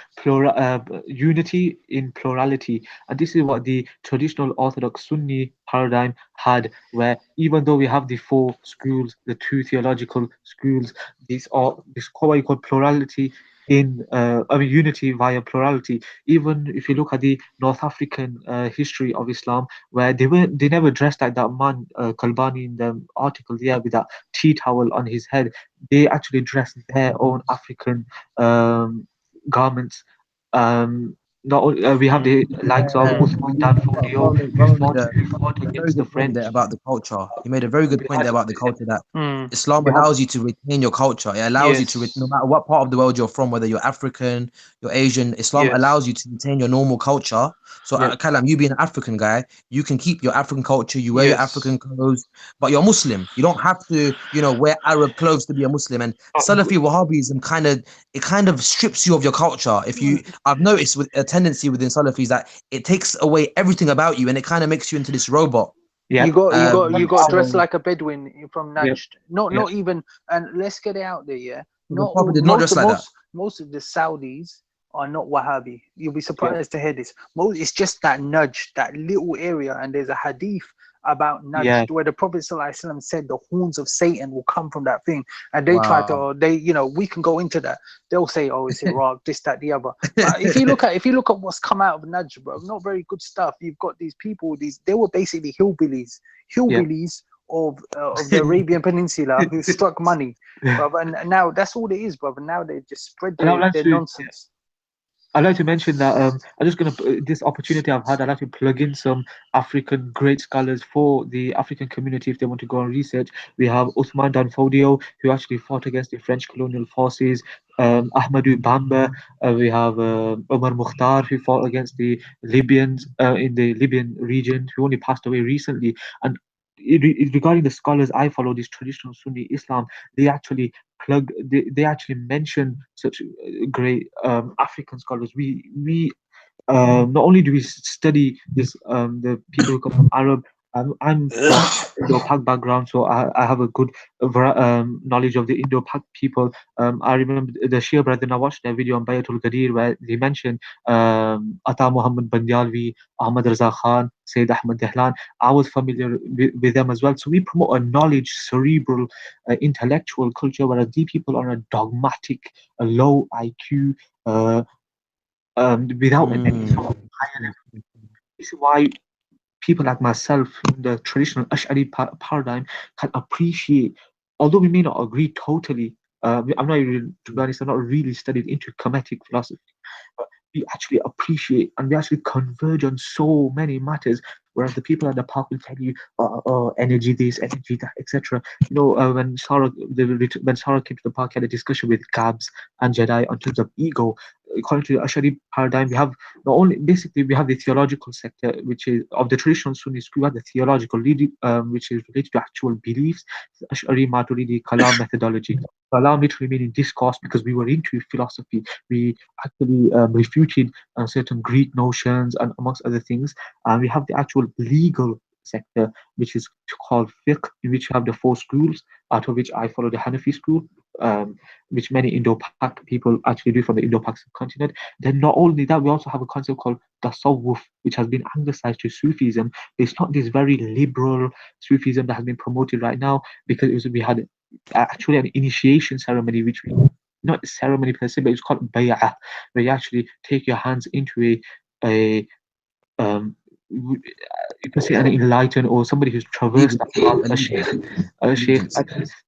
unity in plurality, and this is what the traditional Orthodox Sunni paradigm had, where even though we have the four schools, the two theological schools, these are this what you call plurality in unity via plurality. Even if you look at the North African history of Islam, where they never dressed like that man Kalbani in the article there with that tea towel on his head. They actually dress their own African garments. Not only, we have the likes of Uthman Dan Fodio, who fought A very against the good point there French. about the culture. You made a very good We point had, there about the culture that Mm. Islam we have, allows you to retain your culture. It allows you to, no Yes. matter what part of the world you're from, whether you're African, you're Asian, Islam Yes. allows you to retain your normal culture. So, yeah, Kalam, you being an African guy, you can keep your African culture, you wear your Yes. African clothes, but you're Muslim. You don't have to, wear Arab clothes to be a Muslim. And Salafi Wahhabism kind of strips you of your culture. I've noticed with a tendency within Salafis that it takes away everything about you and it kind of makes you into this robot. yeah, You got dressed So, like a Bedouin from yeah, Najd. Not yeah. not even, and let's get it out there, yeah. the Not Prophet all, did not dress like that. most of the Saudis are not Wahhabi. You'll be surprised to hear this. Most, it's just that nudge, that little area, and there's a hadith about nudge Yeah. where the Prophet ﷺ said the horns of Satan will come from that thing, and they try Wow. to we can go into that. They'll say, oh, it's Iraq, this, that, the other. But if you look at what's come out of nudge, bro, not very good stuff. You've got these people, they were basically hillbillies of the Arabian Peninsula who struck money, brother. And now that's all it is, brother. Now they just spread And I would like their to, nonsense. I'd like to mention that I'm just gonna this opportunity I've had. I'd like to plug in some African great scholars for the African community if they want to go and research. We have Uthman Dan Fodio, who actually fought against the French colonial forces. Ahmadou Bamba. We have Omar Mukhtar, who fought against the Libyans in the Libyan region, who only passed away recently. And regarding the scholars I follow, this traditional Sunni Islam, they actually they actually mention such great African scholars. We not only do we study this the people who come from Arab. I'm from Indo-Pak background, so I have a good knowledge of the Indo-Pak people. I remember the Shia brethren. I watched their video on Bayatul Qadir where they mentioned Ata Muhammad Bandialvi, Ahmad Raza Khan, Sayyid Ahmad Dehlan. I was familiar with them as well. So we promote a knowledge, cerebral, intellectual culture, whereas these people are a dogmatic, a low IQ, without any sort of higher level. This is why people like myself in the traditional Ash'ari paradigm can appreciate, although we may not agree totally. I'm not really, to be honest, I'm not really studied into Kemetic philosophy, but we actually appreciate and we actually converge on so many matters. Whereas the people at the park will tell you, energy this, energy that, etc. When Sarah came to the park, he had a discussion with Gabs and Jedi on terms of ego. According to the Ash'ari paradigm, we have not only basically we have the theological sector, which is of the traditional Sunni school, we have the theological which is related to actual beliefs, Ash'ari, Maturidi, Kalam methodology. Kalam literally meaning discourse because we were into philosophy. We actually refuted certain Greek notions and amongst other things. And we have the actual legal sector, which is called fiqh, in which you have the four schools, out of which I follow the Hanafi school, which many Indo-Pak people actually do from the Indo-Pak subcontinent. Then not only that, we also have a concept called tasawwuf, which has been anglicized to Sufism. It's not this very liberal Sufism that has been promoted right now, because we had actually an initiation ceremony, which we not a ceremony per se, but it's called bay'ah, where you actually take your hands into a you can say an enlightened or somebody who's traversed that path, a sheikh.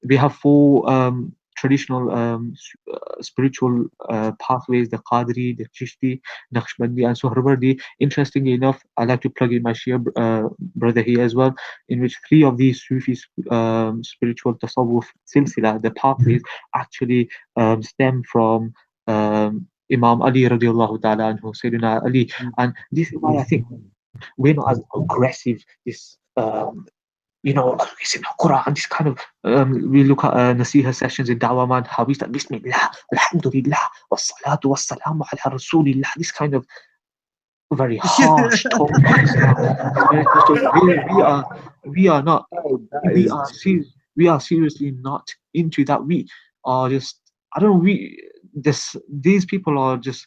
We have four traditional spiritual pathways: the Qadri, the Chishti, Naqshbandi, and Suhrawardi. Interestingly enough, I like to plug in my Shia brother here as well, in which three of these Sufi spiritual tasawwuf silsila, the pathways, actually stem from Imam Ali radiallahu ta'ala anhu, Sayyidina Ali. And this is why I think we're not as aggressive. This it's in the Quran, this kind of we look at Nasiha sessions in Dawah man, how we start Bismillah, Alhamdulillah, wassalatu wassalamu ala Rasulillah, this kind of very harsh tone. We are not we are seriously not into that. We are just I don't know, these people are just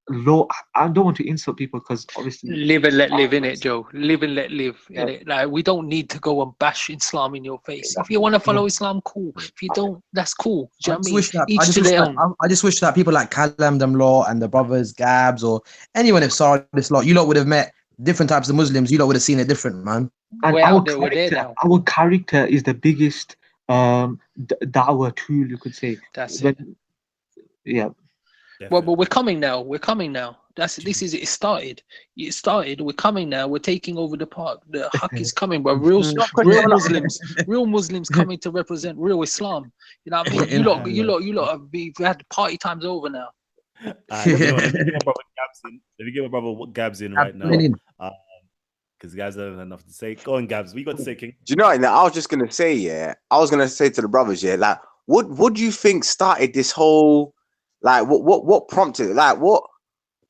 low. I don't want to insult people because obviously Live and let live in it, Joe. Live and let live Yeah. in it. Like, we don't need to go and bash Islam in your face. If you want to follow Islam, cool. If you don't, that's cool. Do you know what I mean? Each to their own. I just wish that people like Kalam, them law, and the brothers Gabs, or anyone if saw this lot, you lot would have met different types of Muslims. You lot would have seen it different, man. And We're out there, we're there now. our character is the biggest da'wah tool, you could say. That's When- it. Yeah. Well, but we're coming now. We're coming now. This is it. It started. It started. We're coming now. We're taking over the park. The haq is coming, but real Muslims coming to represent real Islam. You know what I mean? You lot have we had party times over now. Let me get my brother Gabs in. Let me get my brother Gabs in right now. Because Gabs doesn't have enough to say. Go on, Gabs. We got to say, King. Do you know what? I was just gonna say, I was gonna say to the brothers, like, what do you think started this whole, like, what prompted it? Like, what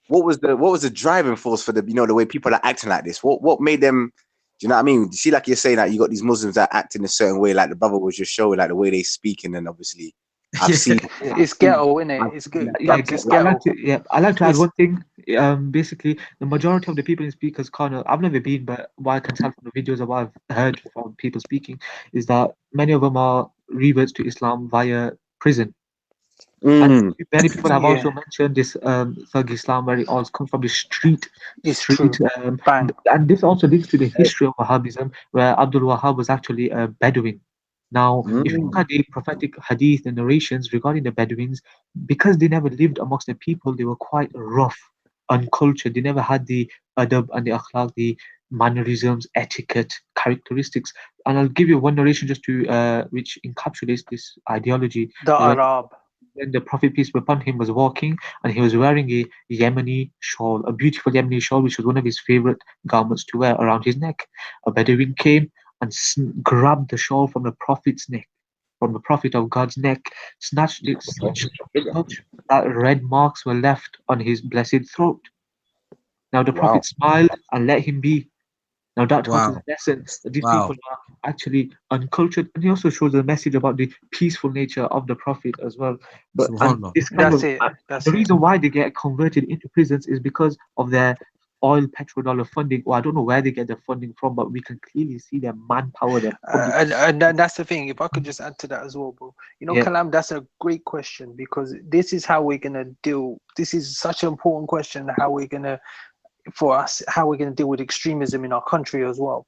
was the driving force for the, the way people are acting like this? What made them? Do you know what I mean? You see, like you're saying, like you got these Muslims that act in a certain way, like the brother was just showing, like the way they speak, and then obviously I've seen It's ghetto, isn't it? It's good. It's ghetto. I like to add one thing. Basically, the majority of the people in speakers corner, I've never been, but what I can tell from the videos of what I've heard from people speaking is that many of them are reverts to Islam via prison. And many people have also mentioned this Thug Islam, where it all comes from the street. It's true. And this also links to the history of Wahhabism, where Abdul Wahhab was actually a Bedouin. Now, if you look at the prophetic hadith and narrations regarding the Bedouins, because they never lived amongst the people, they were quite rough, uncultured. They never had the adab and the akhlaq, the mannerisms, etiquette, characteristics. And I'll give you one narration just to which encapsulates this ideology. The Arab. When the Prophet, peace be upon him, was walking and he was wearing a Yemeni shawl, a beautiful Yemeni shawl, which was one of his favorite garments to wear around his neck. A Bedouin came and grabbed the shawl from the Prophet's neck, from the Prophet of God's neck, snatched it, that red marks were left on his blessed throat. Now the Prophet smiled and let him be. Now that tells us a lesson that these people are actually uncultured, and he also shows a message about the peaceful nature of the Prophet as well. But the reason why they get converted into prisons is because of their oil petrodollar funding. Well, I don't know where they get their funding from, but we can clearly see their manpower there. And that's the thing. If I could just add to that as well, bro. Kalam, that's a great question, because this is how we're gonna deal. This is such an important question. How we're gonna deal with extremism in our country as well.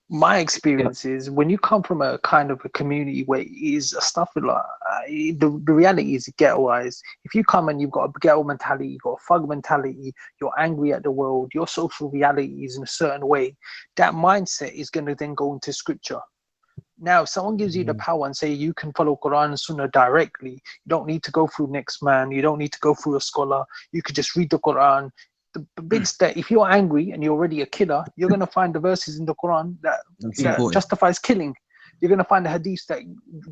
My experience is, when you come from a kind of a community where it is a stuff like the reality is ghettoized. If you come and you've got a ghetto mentality, you've got a thug mentality, you're angry at the world, your social reality is in a certain way, that mindset is going to then go into scripture. Now, if someone gives you the power and say you can follow Quran and Sunnah directly, you don't need to go through next man, you don't need to go through a scholar, you could just read the Quran. The big step, if you're angry and you're already a killer, you're going to find the verses in the Quran that justifies killing. You're going to find the hadiths that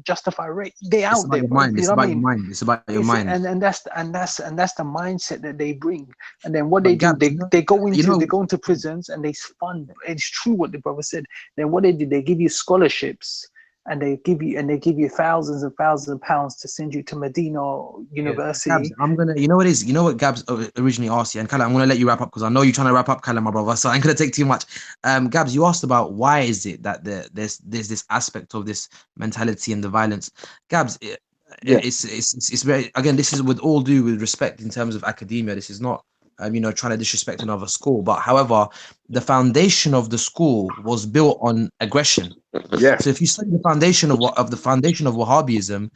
justify rape. They're out there. It's about your mind. It's about your mind. And that's the mindset that they bring. And then what they do, they go into prisons and they fund. It's true what the brother said. Then what they do, they give you scholarships. And they give you thousands and thousands of pounds to send you to Medina University. Gabs, you know what Gabs originally asked you, and Kalam, I'm gonna let you wrap up because I know you're trying to wrap up, Kalam, my brother. So I'm gonna take too much. Gabs, you asked about why is it that there's this aspect of this mentality and the violence. Gabs, it's very, again, this is with all due with respect in terms of academia. This is not trying to disrespect another school, but however, the foundation of the school was built on aggression. Yeah. So if you study the foundation of Wahhabism,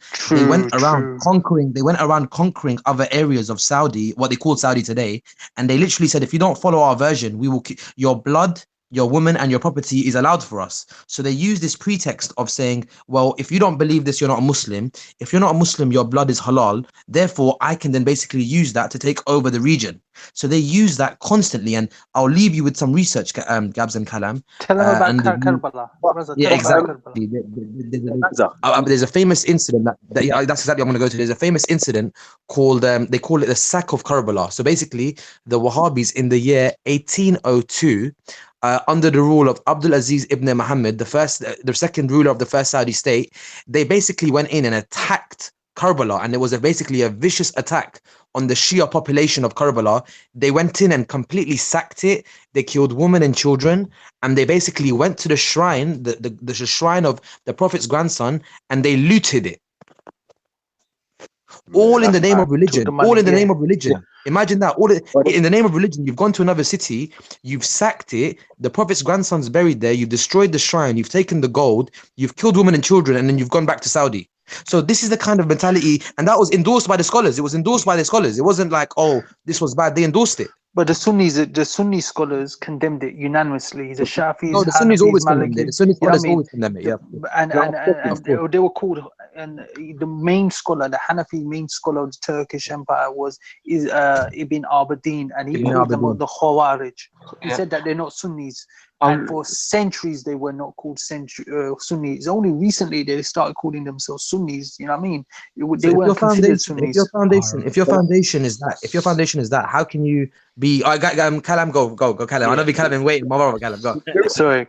they went around conquering other areas of Saudi, what they call Saudi today, and they literally said, if you don't follow our version, we will your blood, your woman, and your property is allowed for us. So they use this pretext of saying, well, if you don't believe this, you're not a Muslim. If you're not a Muslim, your blood is halal. Therefore, I can then basically use that to take over the region. So they use that constantly. And I'll leave you with some research, Gabs and Kalam. Tell them about Karbala. Yeah, exactly. There's a famous incident that's exactly what I'm going to go to. There's a famous incident called, they call it the sack of Karbala. So basically, the Wahhabis in the year 1802, under the rule of Abdul Aziz ibn Muhammad, the second ruler of the first Saudi state, they basically went in and attacked Karbala, and it was basically a vicious attack on the Shia population of Karbala. They went in and completely sacked it. They killed women and children, and they basically went to the shrine, the shrine of the Prophet's grandson, and they looted it. All in the name of religion. All in the name of religion. Imagine that. In the name of religion, you've gone to another city, you've sacked it, the Prophet's grandson's buried there, you've destroyed the shrine, you've taken the gold, you've killed women and children, and then you've gone back to Saudi. So this is the kind of mentality, and that was endorsed by the scholars. It was endorsed by the scholars. It wasn't like, oh, this was bad. They endorsed it. But the Sunni scholars condemned it unanimously. The Shafis, No, the Sunnis Hanafis, always condemned it. The Sunni scholars always condemn it. Yeah. And they were called, and the main scholar, the Hanafi main scholar of the Turkish Empire was Ibn Abidin, and he called them the Khawarij. He said that they're not Sunnis. And for centuries, they were not called Sunnis. Only recently they started calling themselves Sunnis. You know what I mean? They weren't considered Sunnis. If your foundation is that, how can you be? Kalam, go, Kalam. I know Kalam been waiting. My brother, Kalam, go. Sorry.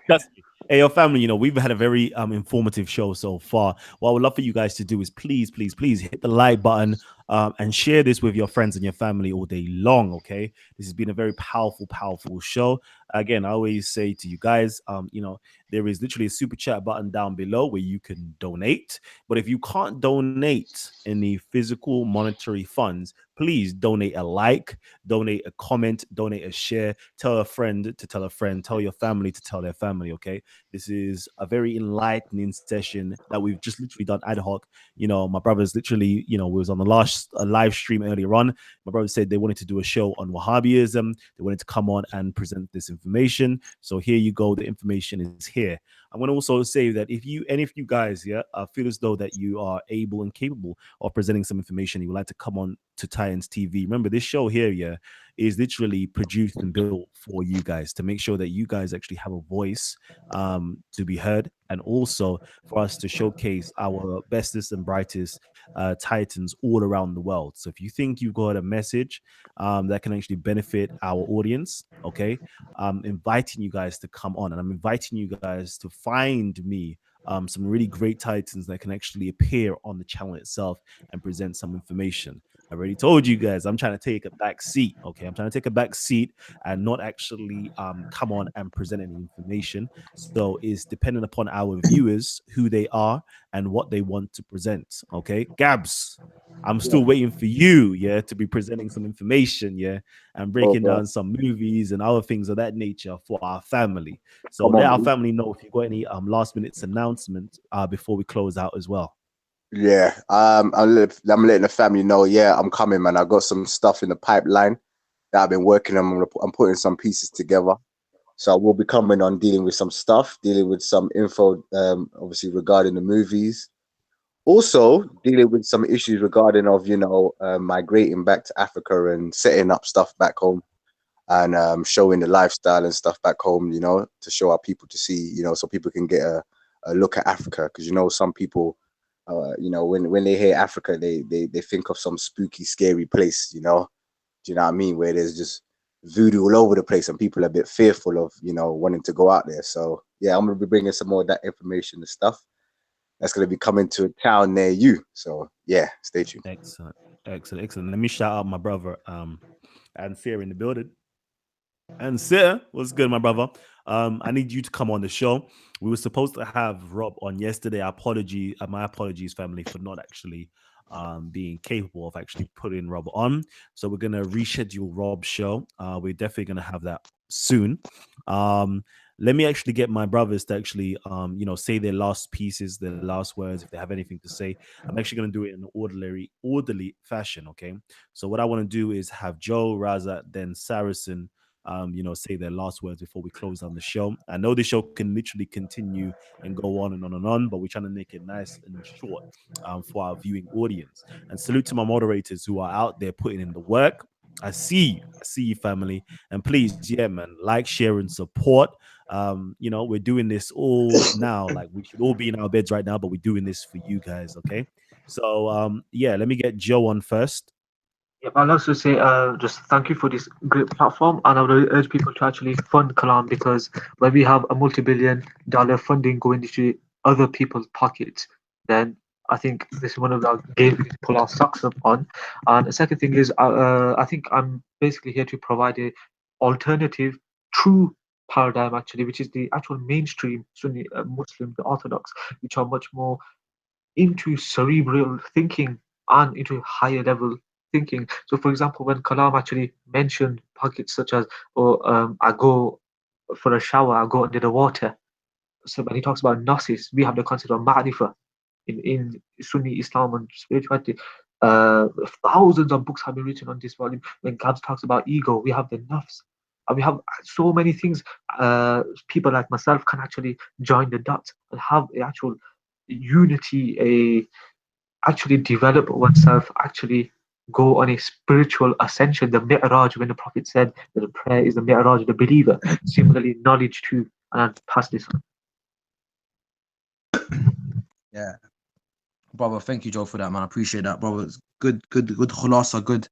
Hey, your family, we've had a very informative show so far. What I would love for you guys to do is please hit the like button and share this with your friends and your family all day long, okay? This has been a very powerful show. Again, I always say to you guys, there is literally a super chat button down below where you can donate. But if you can't donate any physical monetary funds, please donate a like, donate a comment, donate a share, tell a friend to tell a friend, tell your family to tell their family, okay? This is a very enlightening session that we've just literally done ad hoc. My brothers literally, we was on the last live stream earlier on. My brother said they wanted to do a show on Wahhabism. They wanted to come on and present this information. So here you go. The information is here. I'm going to also say that if you guys feel as though that you are able and capable of presenting some information, you would like to come on to Titans TV. Remember, this show here is literally produced and built for you guys to make sure that you guys actually have a voice to be heard, and also for us to showcase our bestest and brightest Titans all around the world. So if you think you've got a message that can actually benefit our audience, okay, I'm inviting you guys to come on, and I'm inviting you guys to find me some really great Titans that can actually appear on the channel itself and present some information. I already told you guys I'm trying to take a back seat, okay? I'm trying to take a back seat and not actually come on and present any information. So it's dependent upon our viewers, who they are and what they want to present, okay? Gabs, I'm still waiting for you, to be presenting some information, and breaking down some movies and other things of that nature for our family. So let our family know if you've got any last minute announcements before we close out as well. Yeah, I'm letting the family know. Yeah, I'm coming, man. I got some stuff in the pipeline that I've been working on. I'm putting some pieces together, so I will be coming on, dealing with some stuff, dealing with some info, obviously regarding the movies. Also, dealing with some issues regarding migrating back to Africa and setting up stuff back home, and showing the lifestyle and stuff back home. To show our people to see, so people can get a look at Africa, because some people. When they hear Africa, they think of some spooky, scary place, do you know what I mean? Where there's just voodoo all over the place and people are a bit fearful of, wanting to go out there. So yeah, I'm going to be bringing some more of that information and stuff that's going to be coming to a town near you. So yeah, stay tuned. Excellent. Let me shout out my brother, and Sarah in the building. And Sarah, what's good, my brother? I need you to come on the show. We were supposed to have Rob on yesterday. My apologies, family, for not actually being capable of actually putting Rob on. So we're gonna reschedule Rob's show. We're definitely gonna have that soon. Let me actually get my brothers to actually say their last pieces, their last words, if they have anything to say. I'm actually gonna do it in an orderly fashion. Okay. So what I want to do is have Joe, Raza, then Saracen. Say their last words before we close on the show. I know the show can literally continue and go on and on and on, but we're trying to make it nice and short for our viewing audience. And salute to my moderators who are out there putting in the work. I see you, family. And please, man, like, share, and support. We're doing this all now. Like, we should all be in our beds right now, but we're doing this for you guys, okay? So, let me get Joe on first. Yeah, I'll also say just thank you for this great platform, and I would urge people to actually fund Kalam, because when we have a multi-billion-dollar funding going into other people's pockets, then I think this is one of the games we need to pull our socks up on. And the second thing is, I think I'm basically here to provide a alternative, true paradigm actually, which is the actual mainstream Sunni Muslim, the Orthodox, which are much more into cerebral thinking and into higher level thinking. So, for example, when Kalam actually mentioned pockets such as, "Oh, I go for a shower, I go under the water." So when he talks about gnosis, we have the concept of ma'rifah in Sunni Islam and spirituality. Thousands of books have been written on this volume. When Gabs talks about ego, we have the nafs. And we have so many things. People like myself can actually join the dots and have the actual unity, actually develop oneself, actually go on a spiritual ascension. The mi'raj, when the Prophet said that the prayer is the mi'raj of the believer. Similarly, knowledge too. And I'll pass this on. Yeah, brother. Thank you, Joe, for that, man. I appreciate that, brother. It's good khulasa, good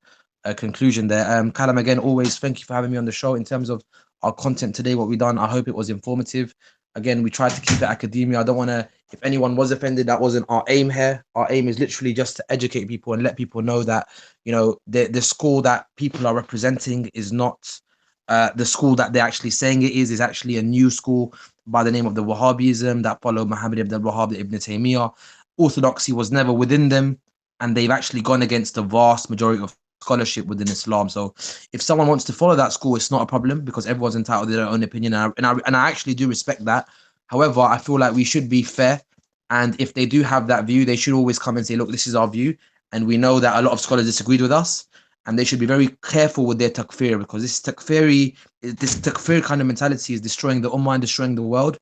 conclusion there. Kalam, again, always thank you for having me on the show. In terms of our content today, what we done, I hope it was informative. Again, we tried to keep it academia. I don't want to, if anyone was offended, that wasn't our aim here. Our aim is literally just to educate people and let people know that, you know, the school that people are representing is not the school that they're actually saying it is actually a new school by the name of the Wahhabism that followed Muhammad ibn al-Wahhab, Ibn Taymiyyah. Orthodoxy was never within them, and they've actually gone against the vast majority of scholarship within Islam. So if someone wants to follow that school, it's not a problem because everyone's entitled to their own opinion, and I actually do respect that. However, I feel like we should be fair, and if they do have that view, they should always come and say, look, this is our view, and we know that a lot of scholars disagreed with us, and they should be very careful with their takfir, because this takfir kind of mentality is destroying the ummah and destroying the world,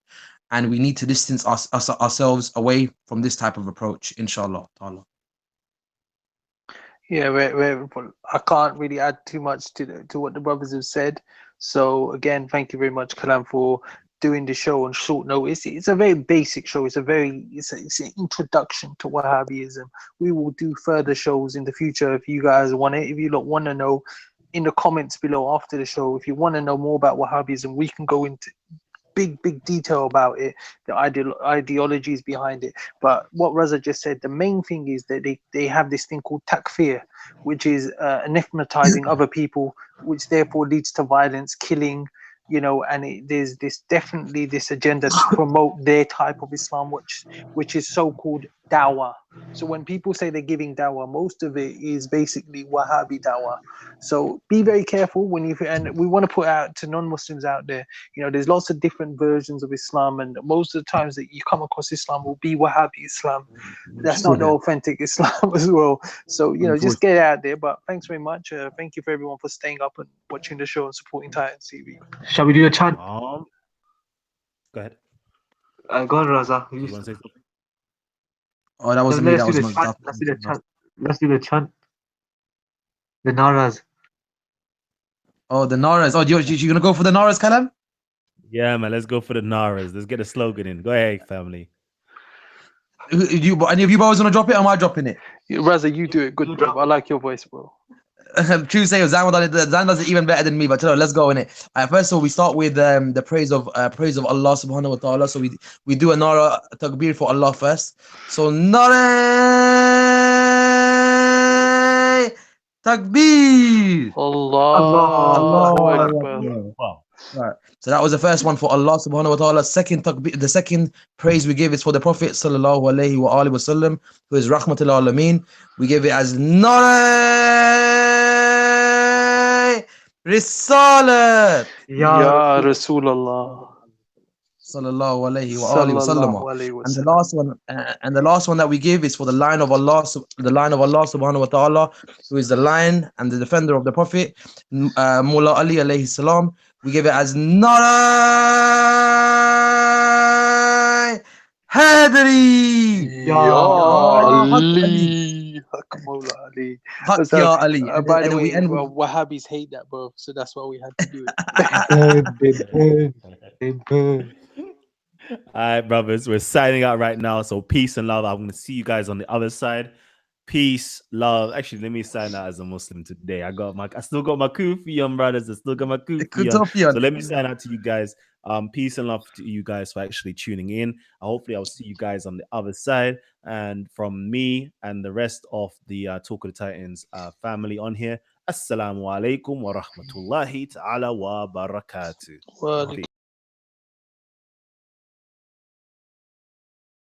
and we need to distance ourselves away from this type of approach, inshallah ta'ala. Yeah, I can't really add too much to what the brothers have said. So again, thank you very much, Kalam, for doing the show on short notice. It's a very basic show. It's an introduction to Wahhabism. We will do further shows in the future if you guys want it. If you don't want to know, in the comments below after the show, if you want to know more about Wahhabism, we can go into big detail about it, the ideologies behind it. But what Raza just said, the main thing is that they have this thing called takfir, which is anathematizing other people, which therefore leads to violence, killing, you know, and there's definitely this agenda to promote their type of Islam, which is so-called dawah. So when people say they're giving dawah, most of it is basically Wahhabi dawah. So be very careful and we want to put out to non-Muslims out there, you know, there's lots of different versions of Islam, and most of the times that you come across Islam will be Wahhabi Islam. That's not the authentic Islam as well. So, you know, just get out there. But thanks very much. Thank you for everyone for staying up and watching the show and supporting Titans TV. Shall we do a chant? Go ahead. Go on, Raza. You want to say something? Oh, that wasn't me. That was my. Let's do the chant. Let's do the chant. The naras. Oh, the naras. Oh, you gonna go for the naras, Kalam? Yeah, man. Let's go for the naras. Let's get a slogan in. Go ahead, family. Any of you boys want to drop it, or am I dropping it? Raza, you do it. Good, bro. I like your voice, bro. True say, Zan does it even better than me, but let's go in it. First of all, we start with the praise of Allah subhanahu wa ta'ala. So we do a nara takbir for Allah first. So nara takbir. Allahu Akbar. Wow. Right. So that was the first one for Allah subhanahu wa ta'ala. The second praise we give is for the Prophet sallallahu alaihi wa alihi wasallam, who is rahmatul alameen. We give it as nara risalat Ya Rasulullah sallallahu alaihi wa alihi wasallam. And the last one that we give is for the line of Allah subhanahu wa ta'ala, who is the line and the defender of the Prophet, Mullah Ali alayhi salam. We give it as Narai Hadri. Ya Ali. Ali. Ya Ali. By the way, Wahhabis hate that, bro. So that's why we had to do it. All right, brothers. We're signing out right now. So peace and love. I'm going to see you guys on the other side. Peace, love. Actually, let me sign out as a Muslim today. I still got my kufi on, brothers. I still got my Good kufi on. talk, Ian. So let me sign out to you guys. Peace and love to you guys for actually tuning in. Hopefully, I'll see you guys on the other side. And from me and the rest of the Talk of the Titans family on here, Assalamu alaikum wa rahmatullahi ta'ala wa barakatuh. Well,